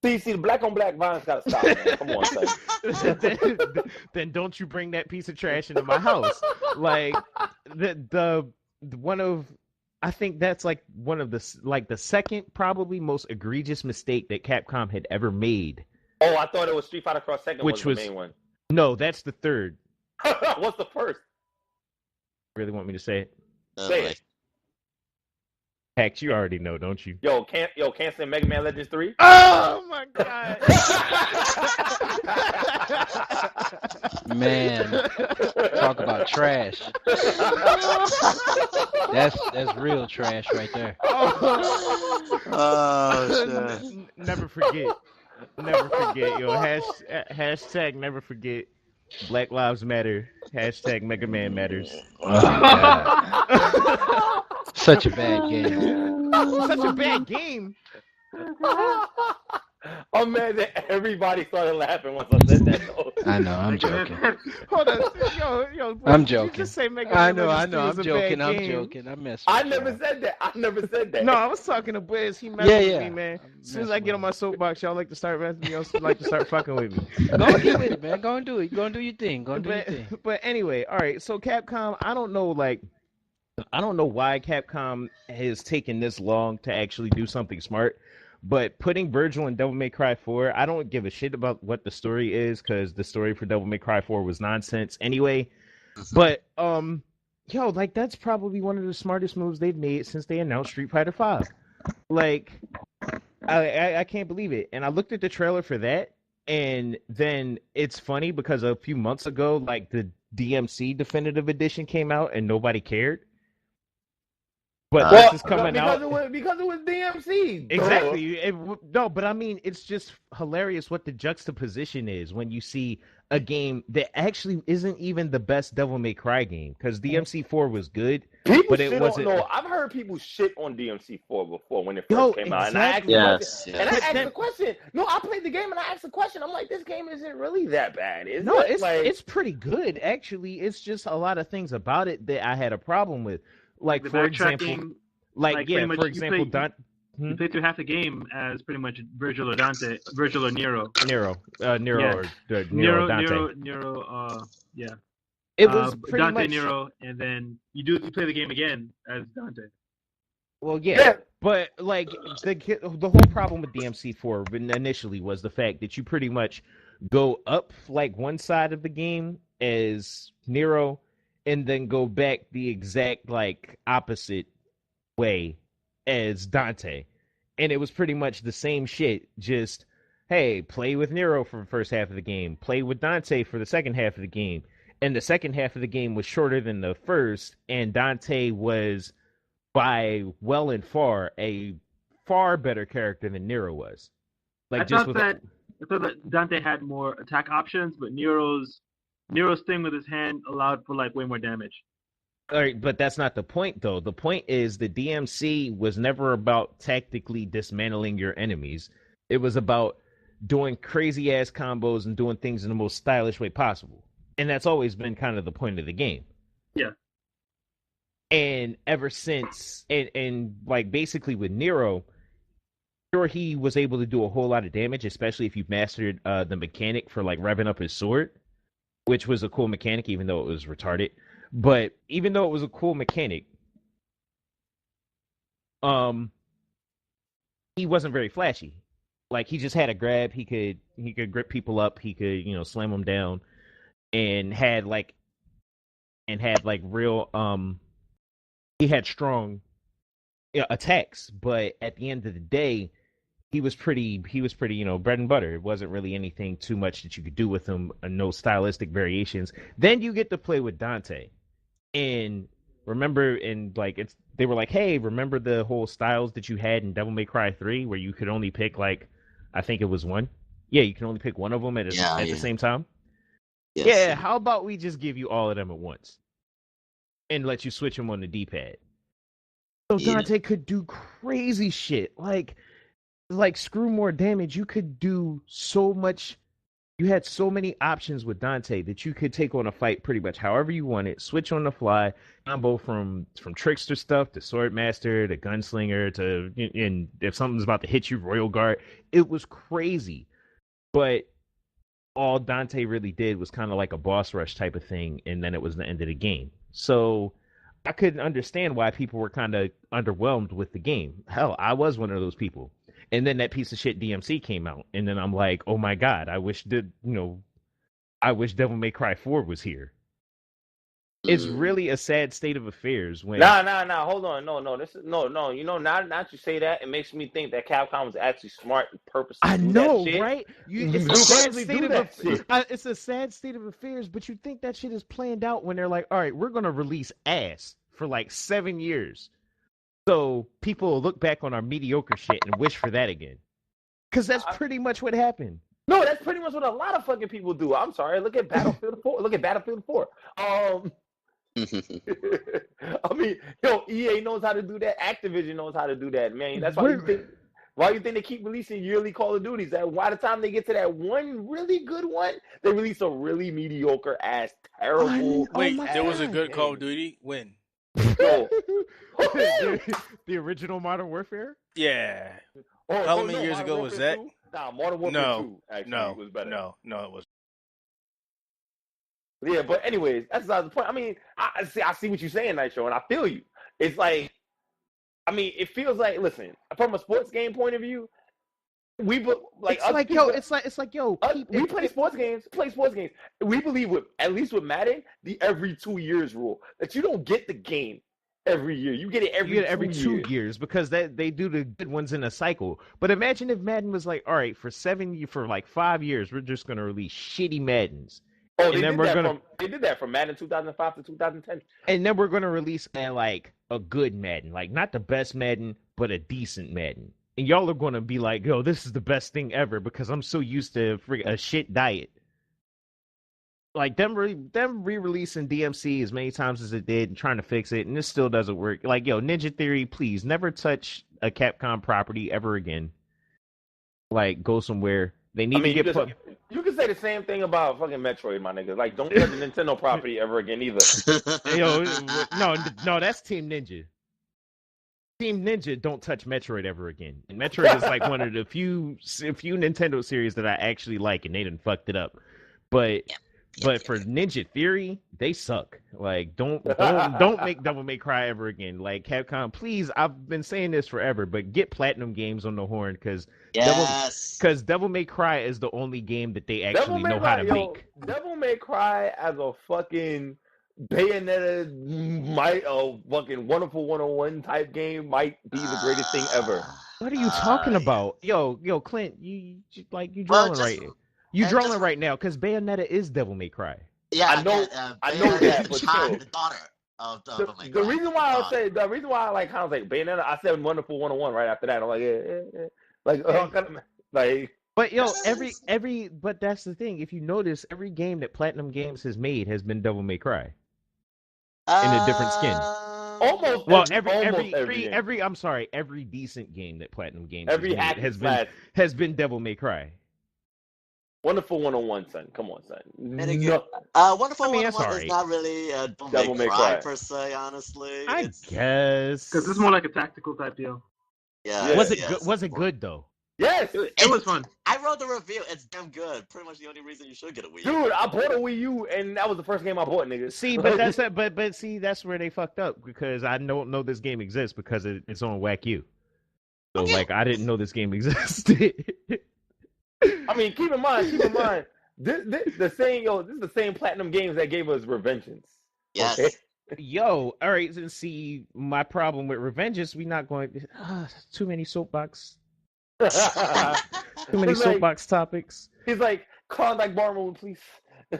See, the black on black violence gotta stop, man. Come on, son. Then don't you bring that piece of trash into my house. Like, the one of, I think that's like one of the second probably most egregious mistake that Capcom had ever made. Oh, I thought it was Street Fighter Cross Second, which was the main one. No, that's the third. What's the first? Really want me to say it? Say it. Heck, you already know, don't you? Yo, canceling Mega Man Legends 3? Oh my god. Man, talk about trash. That's real trash right there. Oh shit. Never forget. Never forget, yo. Hashtag never forget. Black Lives Matter. Hashtag Mega Man Matters. Oh, such a bad game. Such a bad game. Oh man, everybody started laughing once I said that. I know, I'm joking. Hold on, yo. I'm joking. Just say Mega I Man know, Legends 3 I'm was a joking. bad I'm game. joking. I messed. I never said that. No, I was talking to Bwizzy. He messed with me, man. As soon as I get on my soapbox, y'all like to start messing with me. Y'all like to start fucking with me. Go and do it, man. Go and do it. Go and do your thing. Go and do your thing. But anyway, all right. So Capcom, I don't know why Capcom has taken this long to actually do something smart. But putting Virgil in Devil May Cry 4, I don't give a shit about what the story is, because the story for Devil May Cry 4 was nonsense anyway. But like, that's probably one of the smartest moves they've made since they announced Street Fighter 5. Like, I can't believe it. And I looked at the trailer for that, and then it's funny because a few months ago, like, the DMC Definitive Edition came out and nobody cared. But this is coming out because it was DMC. Exactly. No, but I mean, it's just hilarious what the juxtaposition is when you see a game that actually isn't even the best Devil May Cry game, because DMC4 was good, but it wasn't. No, I've heard people shit on DMC4 before when it first came out, and I asked the question. No, I played the game and I asked the question. I'm like, this game isn't really that bad, is it? It's pretty good actually. It's just a lot of things about it that I had a problem with. Like, for example, you play through half the game as pretty much Virgil or Dante, Virgil or Nero. Nero or Dante. Nero, yeah. It was pretty Dante, much Nero, and then you play the game again as Dante. Well, yeah. But like the whole problem with DMC4 initially was the fact that you pretty much go up like one side of the game as Nero, and then go back the exact like opposite way as Dante. And it was pretty much the same shit, just, hey, play with Nero for the first half of the game, play with Dante for the second half of the game. And the second half of the game was shorter than the first, and Dante was by well and far a far better character than Nero was. Like, I thought that Dante had more attack options, but Nero's thing with his hand allowed for like way more damage. All right, but that's not the point, though. The point is the DMC was never about tactically dismantling your enemies. It was about doing crazy ass combos and doing things in the most stylish way possible. And that's always been kind of the point of the game. Yeah. And ever since, and like basically with Nero, sure, he was able to do a whole lot of damage, especially if you mastered the mechanic for like revving up his sword, which was a cool mechanic, even though it was retarded. But even though it was a cool mechanic, he wasn't very flashy. Like, he just had a grab. He could grip people up. He could, slam them down, and had real he had strong attacks. But at the end of the day, he was pretty bread and butter. It wasn't really anything too much that you could do with him, no stylistic variations. Then you get to play with Dante. And remember, they were like, hey, remember the whole styles that you had in Devil May Cry 3 where you could only pick, like, I think it was one? Yeah, you can only pick one of them at the same time? Yes. Yeah, how about we just give you all of them at once? And let you switch them on the D-pad? So Dante could do crazy shit. Like screw more damage. You could do so much. You had so many options with Dante that you could take on a fight pretty much however you wanted. Switch on the fly, combo from trickster stuff to swordmaster to gunslinger to, and if something's about to hit you, royal guard. It was crazy, but all Dante really did was kind of like a boss rush type of thing, and then it was the end of the game. So I couldn't understand why people were kind of underwhelmed with the game. Hell, I was one of those people. And then that piece of shit DMC came out, and then I'm like, oh my god, I wish Devil May Cry 4 was here. It's really a sad state of affairs when. Nah. Hold on, no. This is no. You know, now that you say that, it makes me think that Capcom was actually smart and purposely. I know, that shit. right? It's a sad state of affairs, but you think that shit is planned out when they're like, all right, we're gonna release ass for like 7 years. So people will look back on our mediocre shit and wish for that again. Because that's pretty much what happened. No, that's pretty much what a lot of fucking people do. I'm sorry. Look at Battlefield 4. Look at Battlefield 4. I mean, EA knows how to do that. Activision knows how to do that, man. That's why you think they keep releasing yearly Call of Duties. That by the time they get to that one really good one, they release a really mediocre ass, terrible. Wait, there was a good Call of Duty? When? The original Modern Warfare? Yeah. How many years ago was that? 2? Nah, Modern Warfare 2 actually was better. No, it was. Yeah, but anyways, that's not the point. I mean, I see what you're saying, Nitro, and I feel you. It's like, I mean, it feels like, listen, from a sports game point of view, we play sports games. We believe at least with Madden, the every 2 years rule that you don't get the game every year. You get it every 2 years because they do the good ones in a cycle. But imagine if Madden was like, all right, for 5 years, we're just gonna release shitty Maddens. Oh, they did that from Madden 2005 to 2010. And then we're gonna release a good Madden, like not the best Madden, but a decent Madden. And y'all are gonna be like, yo, this is the best thing ever because I'm so used to a shit diet. Like them re-releasing DMC as many times as it did and trying to fix it, and this still doesn't work. Like, yo, Ninja Theory, please never touch a Capcom property ever again. Like, go somewhere. They need to get put. You can say the same thing about fucking Metroid, my nigga. Like, don't touch the Nintendo property ever again either. Yo, no, that's Team Ninja. Team Ninja don't touch Metroid ever again. And Metroid is like one of the few Nintendo series that I actually like, and they done fucked it up. But for Ninja Theory, they suck. Like, don't make Devil May Cry ever again. Like, Capcom, please, I've been saying this forever, but get Platinum Games on the horn because Devil May Cry is the only game that they actually know how to make. Devil May Cry as a fucking Bayonetta, fucking Wonderful 101 type game might be the greatest thing ever. What are you talking about? Yo, Clint, you drawing right. You drawing right now because Bayonetta is Devil May Cry. Yeah, I know that, but still. The daughter of Devil May Cry. The reason why I like kind of like Bayonetta, I said Wonderful 101 right after that. I'm like, But but that's the thing. If you notice, every game that Platinum Games has made has been Devil May Cry in a different skin. Every decent game that Platinum Games has been Devil May Cry. Wonderful 101, son. Come on, son. Wonderful 101 is not really a Devil May Cry per se, honestly. I guess because it's more like a tactical type deal. Yeah. Was it good though? Yes, it was fun. I wrote the review. It's damn good. Pretty much the only reason you should get a Wii U. Dude, I bought a Wii U, and that was the first game I bought, nigga. See, but that's where they fucked up because I don't know this game exists because it's on Whack U. So I didn't know this game existed. I mean, keep in mind, this is the same Platinum Games that gave us Revengeance. Yes. Okay? Yo, all right, and see, my problem with Revengeance, we not going too many soapbox. Too many soapbox topics. He's like, Klondike bar mode, please.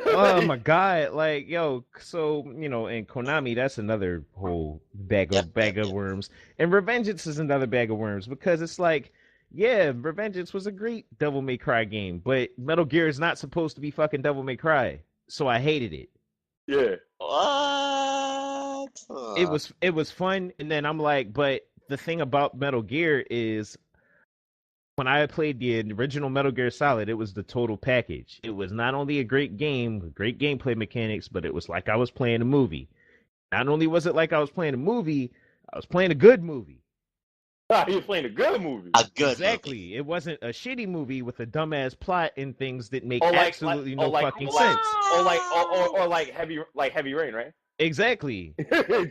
Oh my god, like, yo, so, and Konami, that's another whole bag of worms. And Revengeance is another bag of worms because it's like, yeah, Revengeance was a great Devil May Cry game, but Metal Gear is not supposed to be fucking Devil May Cry, so I hated it. Yeah. What? it was fun, and then I'm like, but the thing about Metal Gear is when I played the original Metal Gear Solid, it was the total package. It was not only a great game, great gameplay mechanics, but it was like I was playing a movie. Not only was it like I was playing a movie, I was playing a good movie. You're playing a good movie. A good Exactly. movie. It wasn't a shitty movie with a dumbass plot and things that make Or like- absolutely or no like- fucking or like- sense. Or like Heavy Rain, right? Exactly.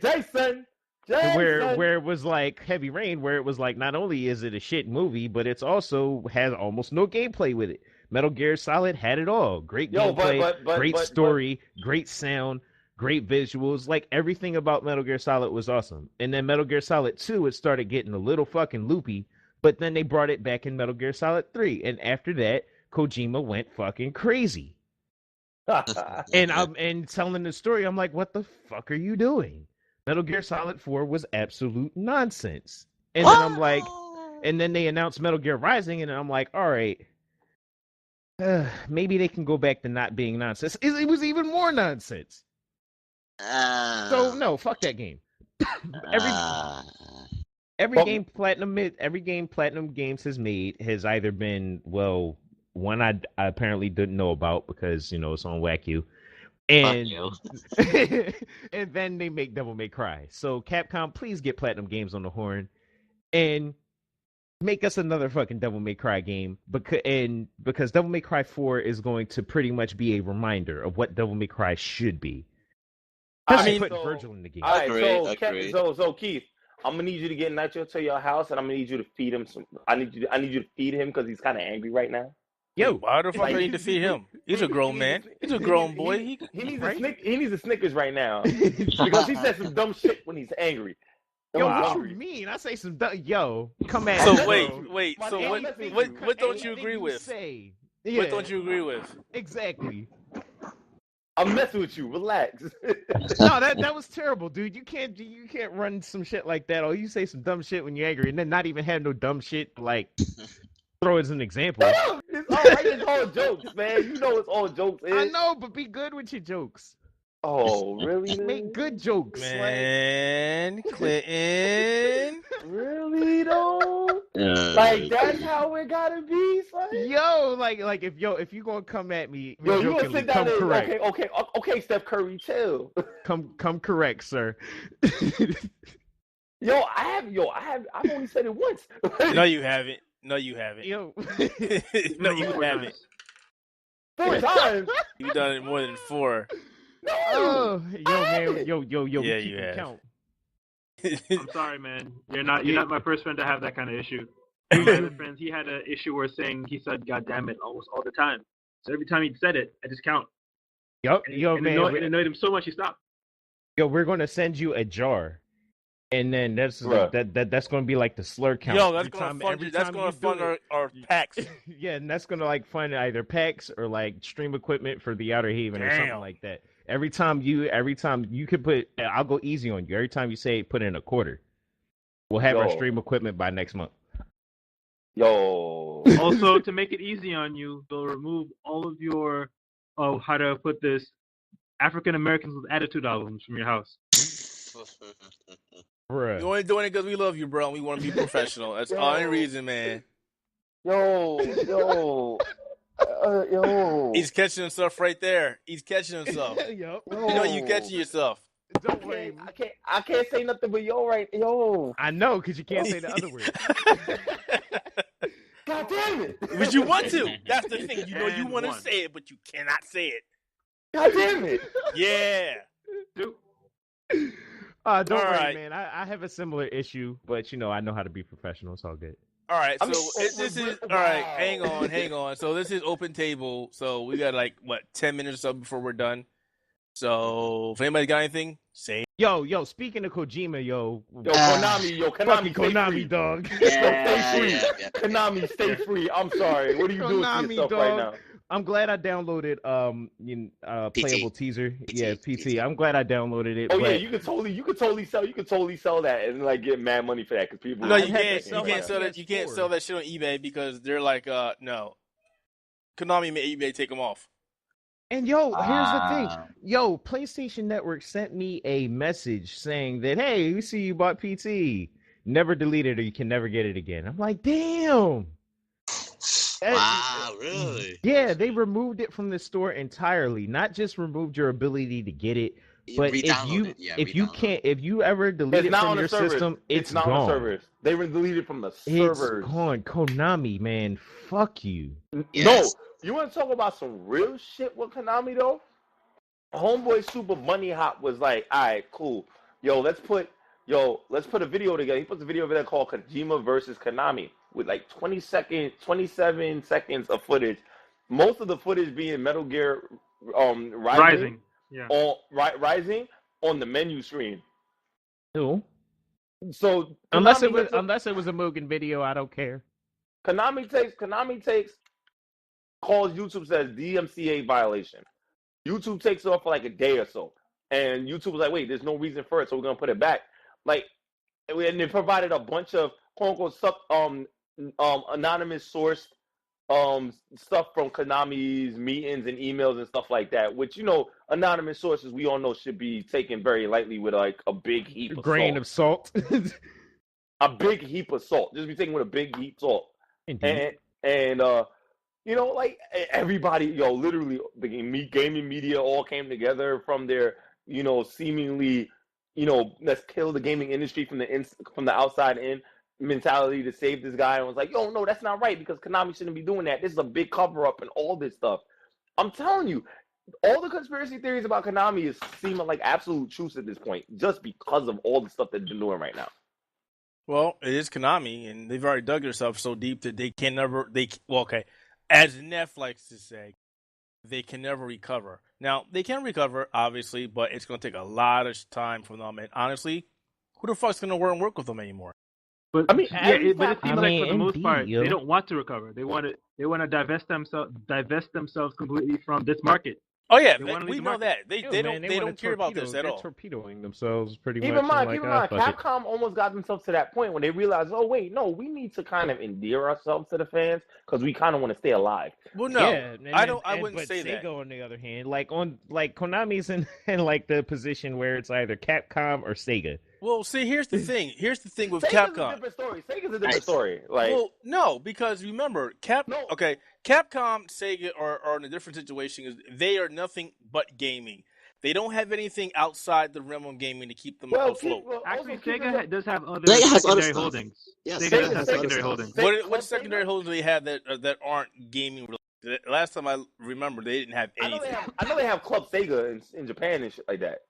Jason. Where it was like Heavy Rain, where it was like not only is it a shit movie, but it's also has almost no gameplay with it. Metal Gear Solid had it all. Great gameplay, great story, great sound, great visuals. Like everything about Metal Gear Solid was awesome. And then Metal Gear Solid 2, it started getting a little fucking loopy, but then they brought it back in Metal Gear Solid 3. And after that, Kojima went fucking crazy. And telling the story, I'm like, what the fuck are you doing? Metal Gear Solid 4 was absolute nonsense. And then I'm like, and then they announced Metal Gear Rising, and I'm like, all right, maybe they can go back to not being nonsense. It was even more nonsense. So no, fuck that game. Every game Platinum Games has made has either been, well, one I apparently didn't know about because it's on WACU. And and then they make Devil May Cry. So Capcom, please get Platinum Games on the horn and make us another fucking Devil May Cry game. Because Devil May Cry 4 is going to pretty much be a reminder of what Devil May Cry should be. Put Virgil in the game. All right, Agree. So Keith, I'm gonna need you to get Nitro to your house, and I'm gonna need you to feed him some. I need you to feed him because he's kind of angry right now. Yo, why the fuck I need to feed him? He's a grown man. He's a grown boy. He needs he needs a Snickers right now because he said some dumb shit when he's angry. Yo, what you mean? I say some come at So me. wait. So what don't you agree with? What don't you agree with? Exactly. I'm messing with you. Relax. No, that was terrible, dude. You can't run some shit like that, or you say some dumb shit when you're angry, and then not even have no dumb shit like throw as an example. It's all right. It's all jokes, man. You know it's all jokes. I know, but be good with your jokes. Oh, really? Make good jokes, man. Clinton. Really though? Like that's how it gotta be, son. Yo, like if you gonna come at me, Yo, you gonna sit down come correct. Okay, Steph Curry, chill. Come correct, sir. I've only said it once. No, you haven't. Yo. No, you haven't. 4 times. You've done it more than 4. No. Oh, man, yo. Yeah, keep you it have. count. I'm sorry, man. You're not my first friend to have that kind of issue. One of my other friends, he had an issue where he said "God damn it" almost all the time. So every time he said it, I just count. Yo, And man. it annoyed him so much he stopped. Yo, we're gonna send you a jar, and then that's gonna be like the slur count. Yo, that's gonna fund our packs. Yeah, and that's gonna fund either packs or stream equipment for the Outerhaven or something like that. Every time you could put, I'll go easy on you. Every time you say put in a quarter, we'll have our stream equipment by next month. Yo. Also, to make it easy on you, they'll remove all of your how to put this African Americans with Attitude albums from your house. Bruh. We're only doing it because we love you, bro. And we want to be professional. That's the only reason, man. Yo. He's catching himself right there. He's catching himself. Yep. You know you catching yourself. Don't worry. I can't say nothing but yo. I know, because you can't say the other word. God damn it. But you want to. That's the thing. You know you want to say it, but you cannot say it. God damn it. Yeah. Don't worry, right. man. I have a similar issue, but I know how to be professional. It's all good. All right, I mean, this is all right. Hang on. So this is open table. So we got 10 minutes or so before we're done. So if anybody got anything, say. Yo. Speaking of Kojima, Konami, fucking stay Konami, free. dog. Stay free. Konami, stay free. I'm sorry. What are you doing to Konami, yourself dog. right now? I'm glad I downloaded playable teaser. Yeah, PT. I'm glad I downloaded it. Oh yeah, you could totally sell that and get mad money for that because people. No, you can't. You can't sell that. You can't sell that shit on eBay because they're no. Konami made eBay take them off. And yo, here's the thing. Ah. Yo, PlayStation Network sent me a message saying that, hey, we see you bought PT. Never delete it or you can never get it again. I'm like, damn. Wow, really? Yeah, they removed it from the store entirely. Not just removed your ability to get it, but Re-download it. Yeah, if you re-download can't, if you ever delete It's it not from on your the servers. system, it's not on the gone. servers. They were deleted from the It's servers. gone. Konami, man, fuck you. Yes. No, you want to talk about some real shit with Konami though? Homeboy Super Money Hop was like, all right, cool. Let's put a video together. He puts a video over there called Kojima versus Konami with like 27 seconds of footage. Most of the footage being Metal Gear Rising. Yeah. Rising on the menu screen. Ew. So Unless it was a Mugen video, I don't care. Konami takes calls YouTube says DMCA violation. YouTube takes it off for like a day or so. And YouTube was like, wait, there's no reason for it, so we're gonna put it back. Like, and they provided a bunch of quote unquote anonymous sourced stuff from Konami's meetings and emails and stuff like that, which anonymous sources we all know should be taken very lightly with like a big heap of grain of salt. A big heap of salt. Just be taken with a big heap of salt. Indeed. And like everybody, literally the gaming media all came together from their, seemingly, let's kill the gaming industry from the outside in mentality to save this guy, and was like, no, that's not right because Konami shouldn't be doing that. This is a big cover up and all this stuff. I'm telling you, all the conspiracy theories about Konami is seeming like absolute truths at this point, just because of all the stuff that they're doing right now. Well, it is Konami, and they've already dug themselves so deep that they can never. As Neff likes to say, they can never recover. Now they can recover, obviously, but it's going to take a lot of time from them. And honestly, who the fuck's going to work with them anymore? But I mean, but it seems like for the most part, yo. they don't want to recover. They want to divest themselves completely from this market. Oh yeah, They wanna leave we the know market. that they don't care about this at all. Torpedoing themselves pretty Keep much. in mind, fuck it. Capcom almost got themselves to that point when they realized, oh wait, no, we need to kind of endear ourselves to the fans because we kind of want to stay alive. Well, no, Yeah, I wouldn't but say Sega, that. on the other hand, Konami's in like the position where it's either Capcom or Sega. Well, see, here's the thing. Here's the thing with Sega's Capcom. a different story. Sega's a different story. Like, Well, no, because remember, Capcom, Sega are in a different situation. Is they are nothing but gaming. They don't have anything outside the realm of gaming to keep them afloat. Actually, Sega does have other Sega has other secondary stuff. holdings. Yeah, Sega Sega does have has secondary other holdings. stuff. What secondary holdings do they have that aren't gaming related? Last time I remember, they didn't have anything. I know they have Club Sega in Japan and shit like that.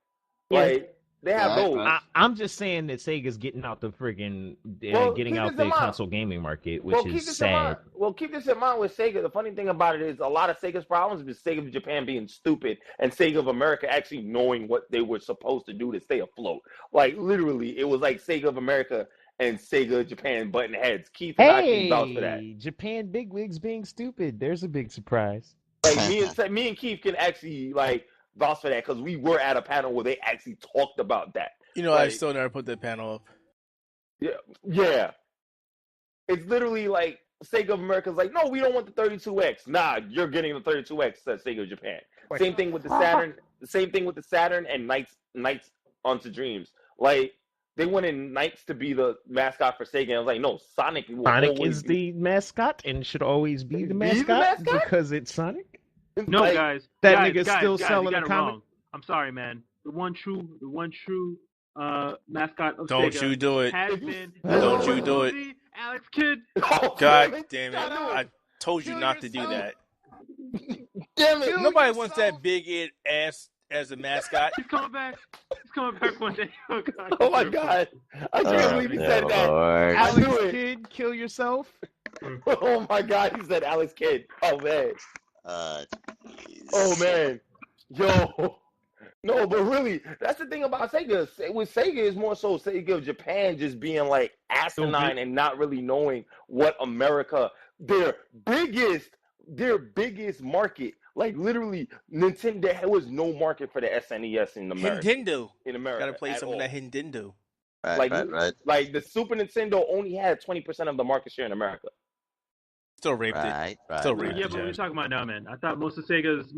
Yeah. Like, they have those. I'm just saying that Sega's getting out the friggin' getting keep out this the in mind. console gaming market, which is sad. Keep this in mind with Sega. The funny thing about it is a lot of Sega's problems is Sega of Japan being stupid and Sega of America actually knowing what they were supposed to do to stay afloat. Like, literally, it was like Sega of America and Sega Japan butting heads. Keith and I can vouch for that. Japan bigwigs being stupid. There's a big surprise. Like, me and Keith can actually, like, vouch for that because we were at a panel where they actually talked about that. I Like, still never put that panel up. Yeah. It's literally like Sega of America's like, no, we don't want the 32X. Nah, you're getting the 32X, says Sega of Japan. Same thing with the Saturn. Same thing with the Saturn and Knights onto Dreams. Like, they wanted Knights to be the mascot for Sega. And I was like, no, Sonic. Sonic is the mascot and should always be the mascot because it's Sonic. No, Like, guys, nigga's still guys, selling you got the it comic. wrong. I'm sorry, man. The one true mascot of Don't Sega you do it. has been. Don't you do it. Alex Kidd. Oh, God damn it. Shut up. I told you Kill not to do yourself. that. Damn it. Nobody wants that big ass as a mascot. He's coming back. He's coming back one day. Oh, God. Oh my God. I can't believe he said that. I Alex knew it. Kidd, kill yourself. Oh my God, he said Alex Kidd. Oh man. Jeez. Oh man. Yo. No, but really, that's the thing about Sega. With Sega, is more so Sega of Japan just being like asinine and not really knowing what America, their biggest market. Like literally, Nintendo. There was no market for the SNES in America. Nintendo. In America, Gotta play at some all. of that Nintendo. Right. Like the Super Nintendo only had 20% of the market share in America. Still raped it. Right. Still Yeah, raped but it. what are we talking about now, man? I thought most of Sega's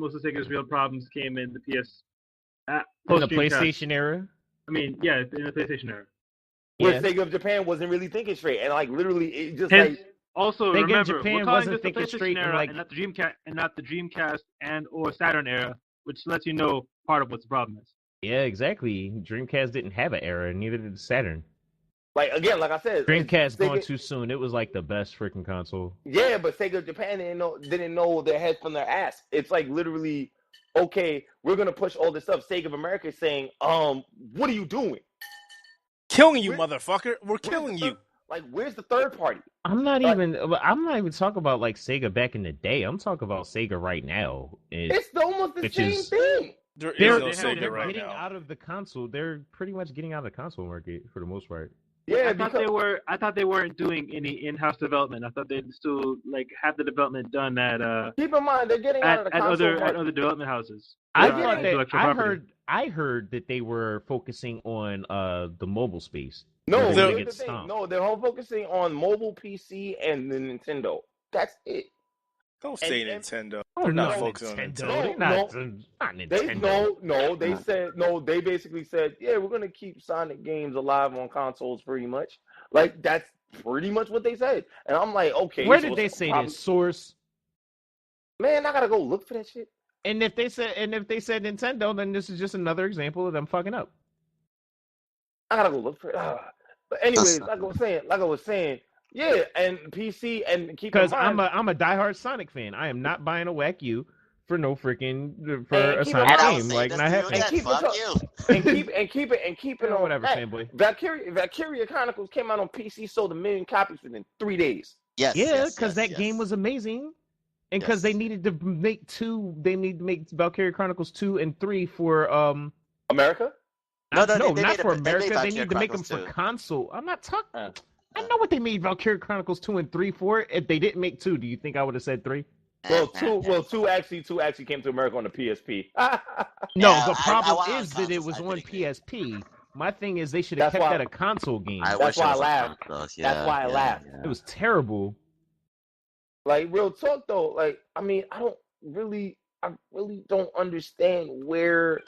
real problems came in the PS In the post Dreamcast. PlayStation era. I mean, yeah, in the PlayStation era. Where Yeah. Sega of Japan wasn't really thinking straight, and like literally, it just Hence, like also Sega in remember, Japan we're calling wasn't this the thinking PlayStation straight and, era like- and not the Dreamcast and or Saturn era, which lets you know part of what the problem is. Yeah, exactly. Dreamcast didn't have an era, neither did Saturn. like again, like I said, Dreamcast Sega- gone too soon. It was like the best freaking console. Yeah, but Sega of Japan didn't know their head from their ass. It's like literally, okay, we're gonna push all this stuff. Sega of America is saying, what are you doing? Killing you, Where- mother-fucker. We're killing you. Like, where's the third party? I'm not Like- even talking about like Sega back in the day. I'm talking about Sega right now. It's almost the Which same is- thing. There They're, is no they're Sega right getting now. out of the console. They're pretty much getting out of the console market for the most part. Yeah, I thought they weren't doing any in-house development. I thought they'd still like have the development done at keep in mind they're getting out of the console at market. other development houses. I Yeah. thought that Intellectual I property. heard that they were focusing on the mobile space. No, Where they They're- would here's get the thing. stomped. No, they're all focusing on mobile PC and the Nintendo. That's it. Don't say and- Nintendo. Oh, They're no, not focusing on Nintendo. Nintendo. They're not They Nintendo. they said no. They basically said, yeah, we're gonna keep Sonic games alive on consoles, pretty much. Like that's pretty much what they said. And I'm like, okay, Where so did they it's say probably- this? Source. Man, I gotta go look for that shit. And if they said Nintendo, then this is just another example of them fucking up. I gotta go look for it. But anyways, like I was saying, yeah, and PC and keep in Because mind, I'm a diehard Sonic fan. I am not buying a whack you for no freaking for And a keep in Sonic mind- And I'll game. say Like this not to you happening. again, keep it fuck up. you. and keep it Yeah, on whatever, that. fanboy. Valkyria Chronicles came out on PC, sold 1 million copies within 3 days. Yes. Yeah, yes, because yes, that game yes. was amazing, and because they Yes. needed to make two. They need to make Valkyria Chronicles 2 and 3 for America? No, no, they not made for it- they made America. They Valkyria need to make them Chronicles for 2. console. I'm not talking. I know what they made Valkyria Chronicles 2 and 3 for. If they didn't make 2, do you think I would have said 3? Well, two actually came to America on the PSP. No, Yeah, the I problem want it on is that it consoles, was I on think. PSP. My thing is they should have That's kept why- that a console game. I That's wish it why I was on laughed. consoles, That's why I laughed. It was terrible. Like real talk though, like I mean, I really don't understand where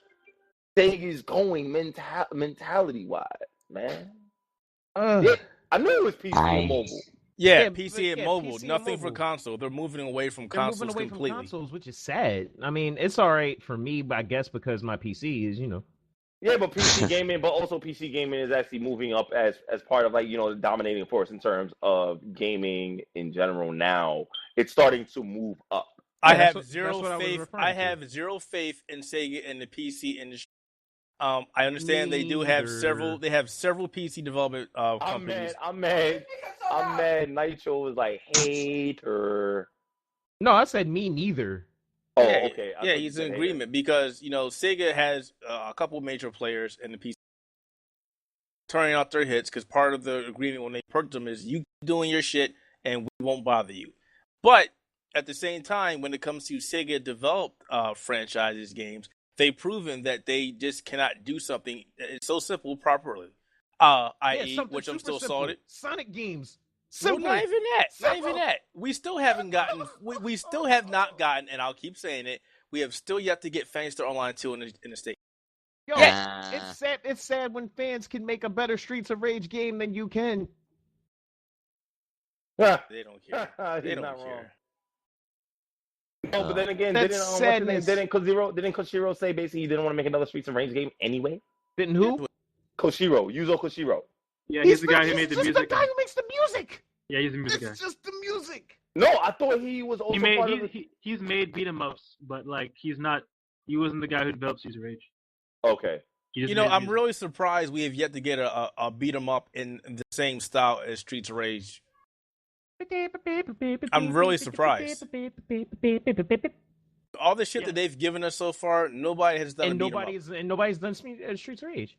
Sega's going mentality wise, man. Yeah, I knew it was PC and mobile. Yeah, Yeah, PC and yeah, mobile. PC and Nothing for mobile. console. They're moving away from They're consoles moving away completely. from consoles, which is sad. I mean, it's all right for me, but I guess because my PC is, Yeah, but PC gaming, but also PC gaming is actually moving up as part of like the dominating force in terms of gaming in general. Now it's starting to move up. I Yeah, that's have what- zero that's what I was faith. referring I to. have zero faith in Sega and the PC industry. I understand they do have Neither. several. They have several PC development I'm companies. mad. Nitro was like hater. No, I said me neither. Oh, Yeah, okay. I yeah, thought you he's said in hater. agreement because Sega has a couple major players in the PC turning out their hits because part of the agreement when they purchased them is you keep doing your shit and we won't bother you. But at the same time, when it comes to Sega developed franchises games, they've proven that they just cannot do something. It's so simple properly. I.e., something which I'm super still simple. salted. Sonic games. Well, Simple. not even that. Not even Simple. that. We still haven't gotten. We still have not gotten, and I'll keep saying it. We have still yet to get Fangster Online 2 in the state. Yo, Yeah. it's sad. It's sad when fans can make a better Streets of Rage game than you can. They don't care. They He's don't not wrong. care. No, but then again, That's what's his name? sadness. Didn't Koshiro say basically he didn't want to make another Streets of Rage game anyway? Didn't who? Yuzo Koshiro. Yeah, he's the guy who made the just music. the guy who makes the music. Yeah, he's the music guy. It's just the music. No, I thought he was also part of the... He's made beat 'em ups, but like he wasn't the guy who developed Streets of Rage. Okay. He just You know, made I'm music. really surprised we have yet to get a beat 'em up in the same style as Streets of Rage. I'm really surprised. All the shit Yeah. that they've given us so far, nobody has done And a beat 'em up. nobody's done Streets of Rage.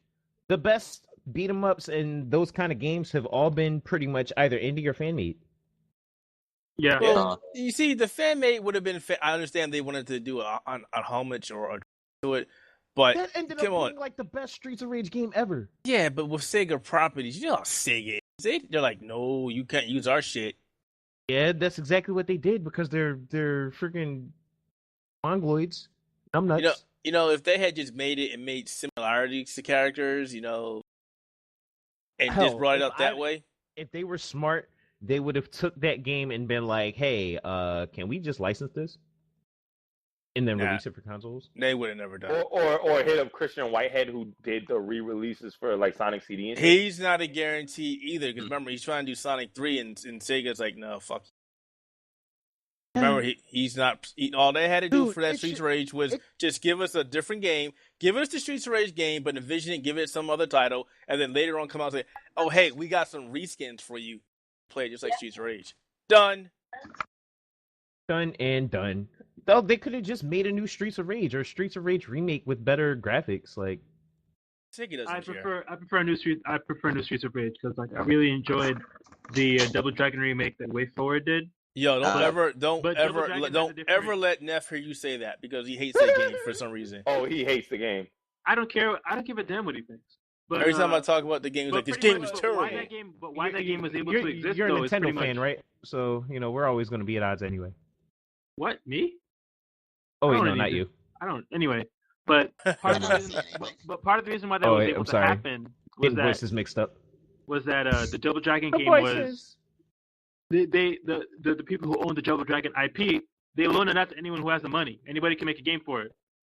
The best beat 'em ups and those kind of games have all been pretty much either indie or fan made. Yeah. Well, you see, the fan made would have been. I understand they wanted to do a homage or to it, but That ended come up on. being like the best Streets of Rage game ever. yeah, but with Sega properties, you know how Sega is. They're like, no, you can't use our shit. Yeah, that's exactly what they did because they're freaking mongoloids, numbnuts. If they had just made it and made similarities to characters, and just brought it up that way. If they were smart, they would have took that game and been like, "Hey, can we just license this?" And then release it for consoles. They would have never done it. Or hit up Christian Whitehead, who did the re-releases for like Sonic CD. And he's not a guarantee either, because remember he's trying to do Sonic 3, and Sega's like, no, fuck. Remember, he's not. All they had to do for that Streets of Rage was just give us a different game, give us the Streets of Rage game, but envision it, give it some other title, and then later on come out and say, "Oh, hey, we got some reskins for you. Play it just like Streets of Rage." Done. Done and done. Though they could have just made a new Streets of Rage or Streets of Rage remake with better graphics. Like, Sega doesn't care. I prefer new Streets of Rage because I really enjoyed the Double Dragon remake that WayForward did. Yo, don't ever let Neff hear you say that because he hates that game for some reason. Oh, he hates the game. I don't care. I don't give a damn what he thinks. But every time I talk about the game, he's like, "This game is terrible." Why that game was able to exist? You're a Nintendo fan, right? So we're always going to be at odds anyway. What, me? Oh wait, no, not you. I don't. Anyway, but part of the reason why that was able to happen was that voices mixed up. Was that the Double Dragon game was the people who own the Double Dragon IP, they loan it out to anyone who has the money. Anybody can make a game for it.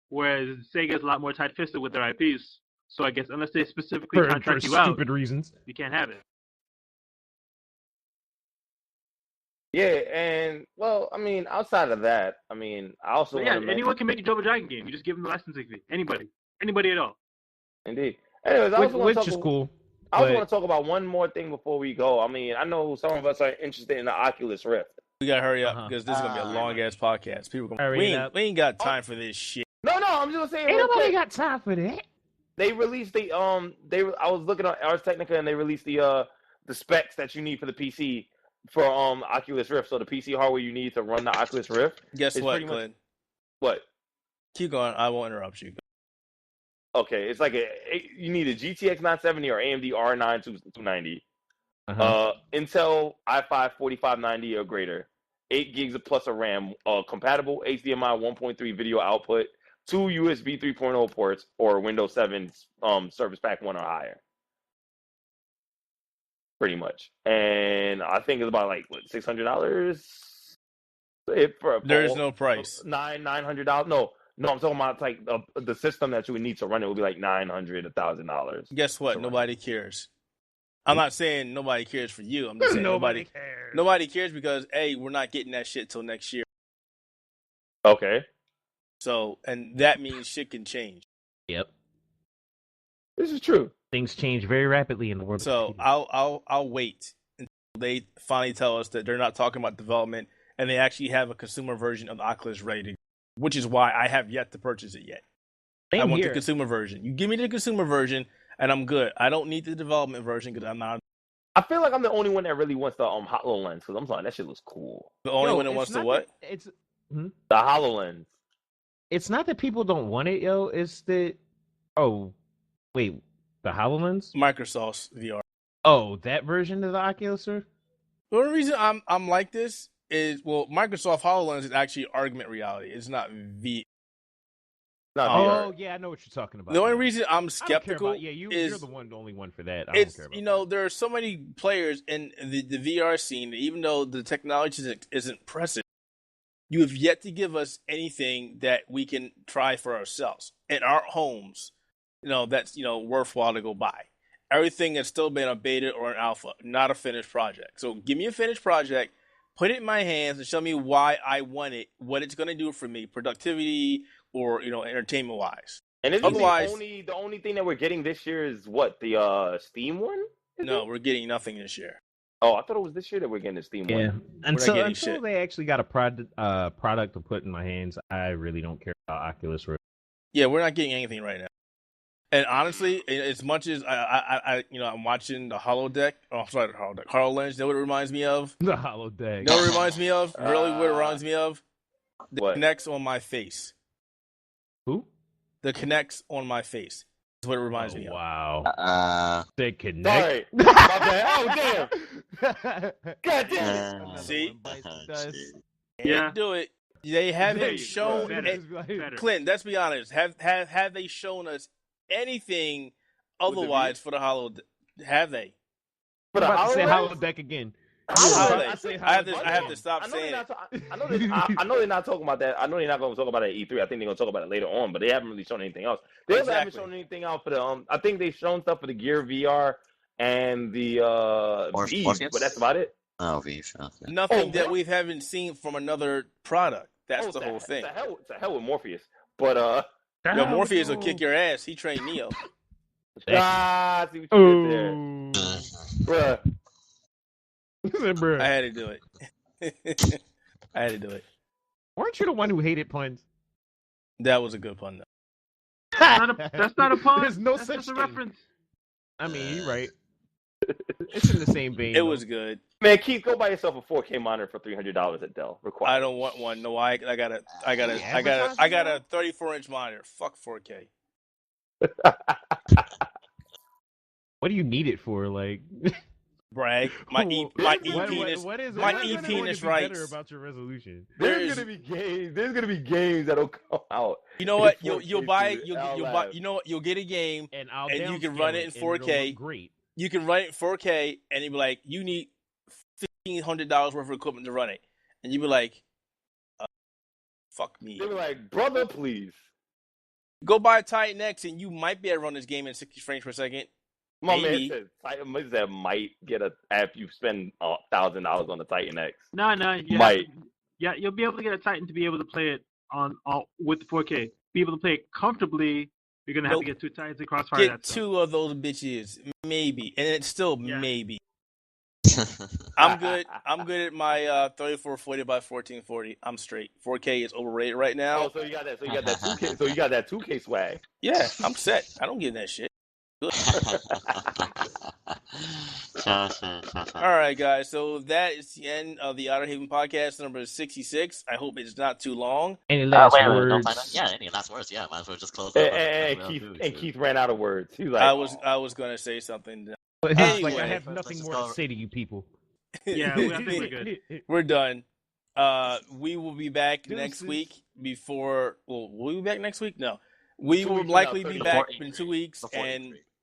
Whereas Sega is a lot more tight-fisted with their IPs. So I guess unless they specifically contract you out, for stupid reasons, you can't have it. Yeah, and well, I mean, outside of that, I mean, I also anyone can make a Double Dragon game. You just give them the licensing fee. Anybody at all. Indeed. Anyways, which is cool. I also want to talk about one more thing before we go. I mean, I know some of us are interested in the Oculus Rift. We gotta hurry up because this is gonna be a long ass podcast. People gonna we ain't got time for this shit. No, I'm just saying. Ain't nobody got time for that. They released I was looking at Ars Technica and they released the specs that you need for the PC for Oculus Rift. So the PC hardware you need to run the Oculus Rift. Guess what, Glenn? What? Keep going. I won't interrupt you. Okay, it's like you need a GTX 970 or AMD R9 290. Intel i5 4590 or greater. 8 gigs of plus of RAM. Compatible HDMI 1.3 video output. 2 USB 3.0 ports or Windows 7 Service Pack 1 or higher. Pretty much. And I think it's about like $600. There's no price. $900. No, I'm talking about like the system that you would need to run it would be like $900, $1,000. Guess what? Nobody cares. I'm not saying nobody cares for you. I'm just saying nobody cares. Nobody cares because we're not getting that shit till next year. Okay. So, and that means shit can change. Yep. This is true. Things change very rapidly in the world. So I'll wait until they finally tell us that they're not talking about development and they actually have a consumer version of the Oculus ready to go, which is why I have yet to purchase it yet. I want the consumer version. You give me the consumer version and I'm good. I don't need the development version because I'm not. I feel like I'm the only one that really wants the HoloLens because I'm sorry, that shit looks cool. The only one that wants the what? The HoloLens. It's not that people don't want it, yo. It's that. Oh, wait. The HoloLens? Microsoft's VR. Oh, that version of the Oculus Rift? The only reason I'm like this is, Microsoft HoloLens is actually augmented reality. It's not VR. Oh, yeah, I know what you're talking about. The only reason I'm skeptical you're the only one for that. I don't care about there are so many players in the VR scene that even though the technology isn't present, you have yet to give us anything that we can try for ourselves in our homes. That's worthwhile to go buy. Everything has still been a beta or an alpha, not a finished project. So give me a finished project, put it in my hands, and show me why I want it, what it's going to do for me, productivity or entertainment wise. And otherwise, the only thing that we're getting this year is what, the Steam one? We're getting nothing this year. Oh, I thought it was this year that we're getting the Steam one. Yeah, until they actually got a product to put in my hands, I really don't care about Oculus Rift. Yeah, we're not getting anything right now. And honestly, as much as I'm watching the HoloDeck. Oh, sorry, the HoloDeck. HoloLens. You know what it reminds me of? The HoloDeck. You know what it reminds me of? Really, what it reminds me of? The what? Kinects on my face. Who? The Kinects on my face. That's what it reminds me of. Wow. They Sorry. connect. My bad. Oh, damn. God damn. See? Yeah. Can't do it. They haven't Hey, shown better. Clint, let's be honest. Have they shown us anything otherwise for the holodeck? Have they? For the I'm about to say holodeck? holodeck again. I have to stop saying it. I know they're not talking about that. I know they're not going to talk about it at E3. I think they're going to talk about it later on, but they haven't really shown anything else. They also haven't shown anything out for the I think they've shown stuff for the Gear VR and the Vive, but that's about it. Oh, Vive. Okay. Nothing that we haven't seen from another product. That's the whole thing. It's a hell with Morpheus. But Yo, Morpheus will kick your ass. He trained Neo. see what you did there. Bruh. I had to do it. I had to do it. Weren't you the one who hated puns? That was a good pun, though. That's not a pun. There's no that's such just a thing. reference. I mean, you're right. It's in the same vein. It was good. Man, Keith, go buy yourself a 4K monitor for $300 at Dell. Required. I don't want one. No, I got a 34-inch monitor. Fuck 4K. What do you need it for? Like, brag. My E penis. My E penis rights. About your resolution. There's gonna be games. There's gonna be games that'll come out. You know what? You'll buy. You know what? You'll get a game and you can run it in 4K. Great. You can run it in 4K, and you'll be like, you need $1,500 worth of equipment to run it, and you'll be like, fuck me. They were like, brother, please. Go buy a Titan X, and you might be able to run this game in 60 frames per second. My Maybe. man says that might get after you spend $1,000 on the Titan X. No, Might. Yeah, you'll be able to get a Titan to be able to play it on with the 4K. Be able to play it comfortably. You're gonna have to get 2 Titans and Crossfire. Get 2 of those bitches, maybe, and it's still maybe. I'm good at my 3440 by 1440. I'm straight. 4K is overrated right now. Oh, so you got that 2K. So you got that 2K swag. Yeah, I'm set. I don't get that shit. All right, guys. So that is the end of the Outerhaven Podcast, number 66. I hope it's not too long. Any last words? Any last words? Yeah, might as well just close. Keith ran out of words. He was like, I was going to say something. Anyway, I have nothing more to say to you people. Yeah, I think we're good. We're done. We will be back next week. Will we be back next week? No. We will likely be back in 2 weeks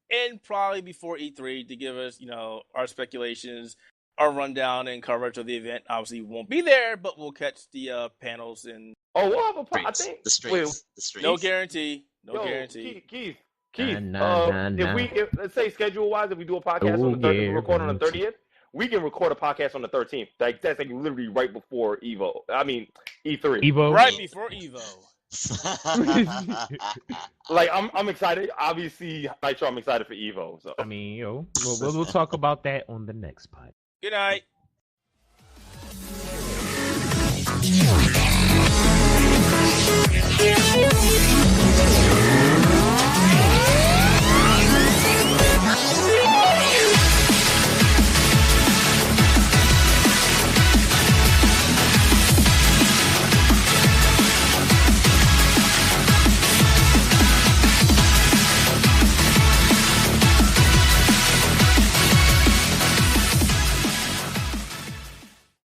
and probably before E3 to give us, our speculations, our rundown and coverage of the event. Obviously, we won't be there, but we'll catch the panels and. Oh, we'll have I think the streets. No guarantee. Keith. If let's say schedule-wise, if we do a podcast on the 30th, record on the 30th, we can record a podcast on the 13th. Like that's like literally right before Evo. I mean E3. Right before Evo. Like I'm excited. Obviously, Nitro, I'm excited for Evo. So I mean, we'll talk about that on the next pod. Good night.